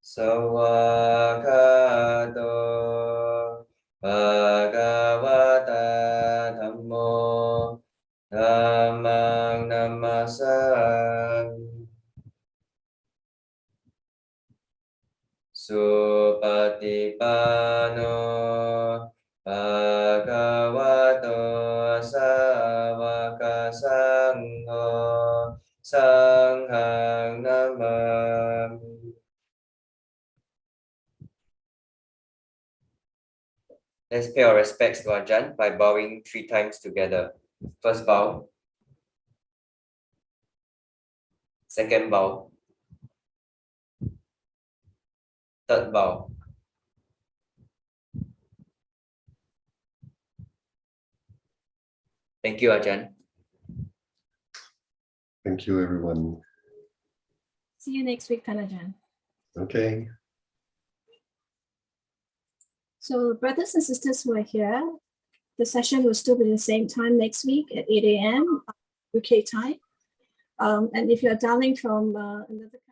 Sawakato Bhagavata Dhammo Dhammang Namasami Supatipano Bhagavato Savaka Sangho Sanghang Namami. Let's pay our respects to Ajahn by bowing 3 times together. First bow. Second bow. Third bow. Thank you, Ajahn. Thank you, everyone. See you next week, Kanajan. Okay. So brothers and sisters who are here, the session will still be the same time next week at 8 a.m. UK time. And if you're dialing from another country,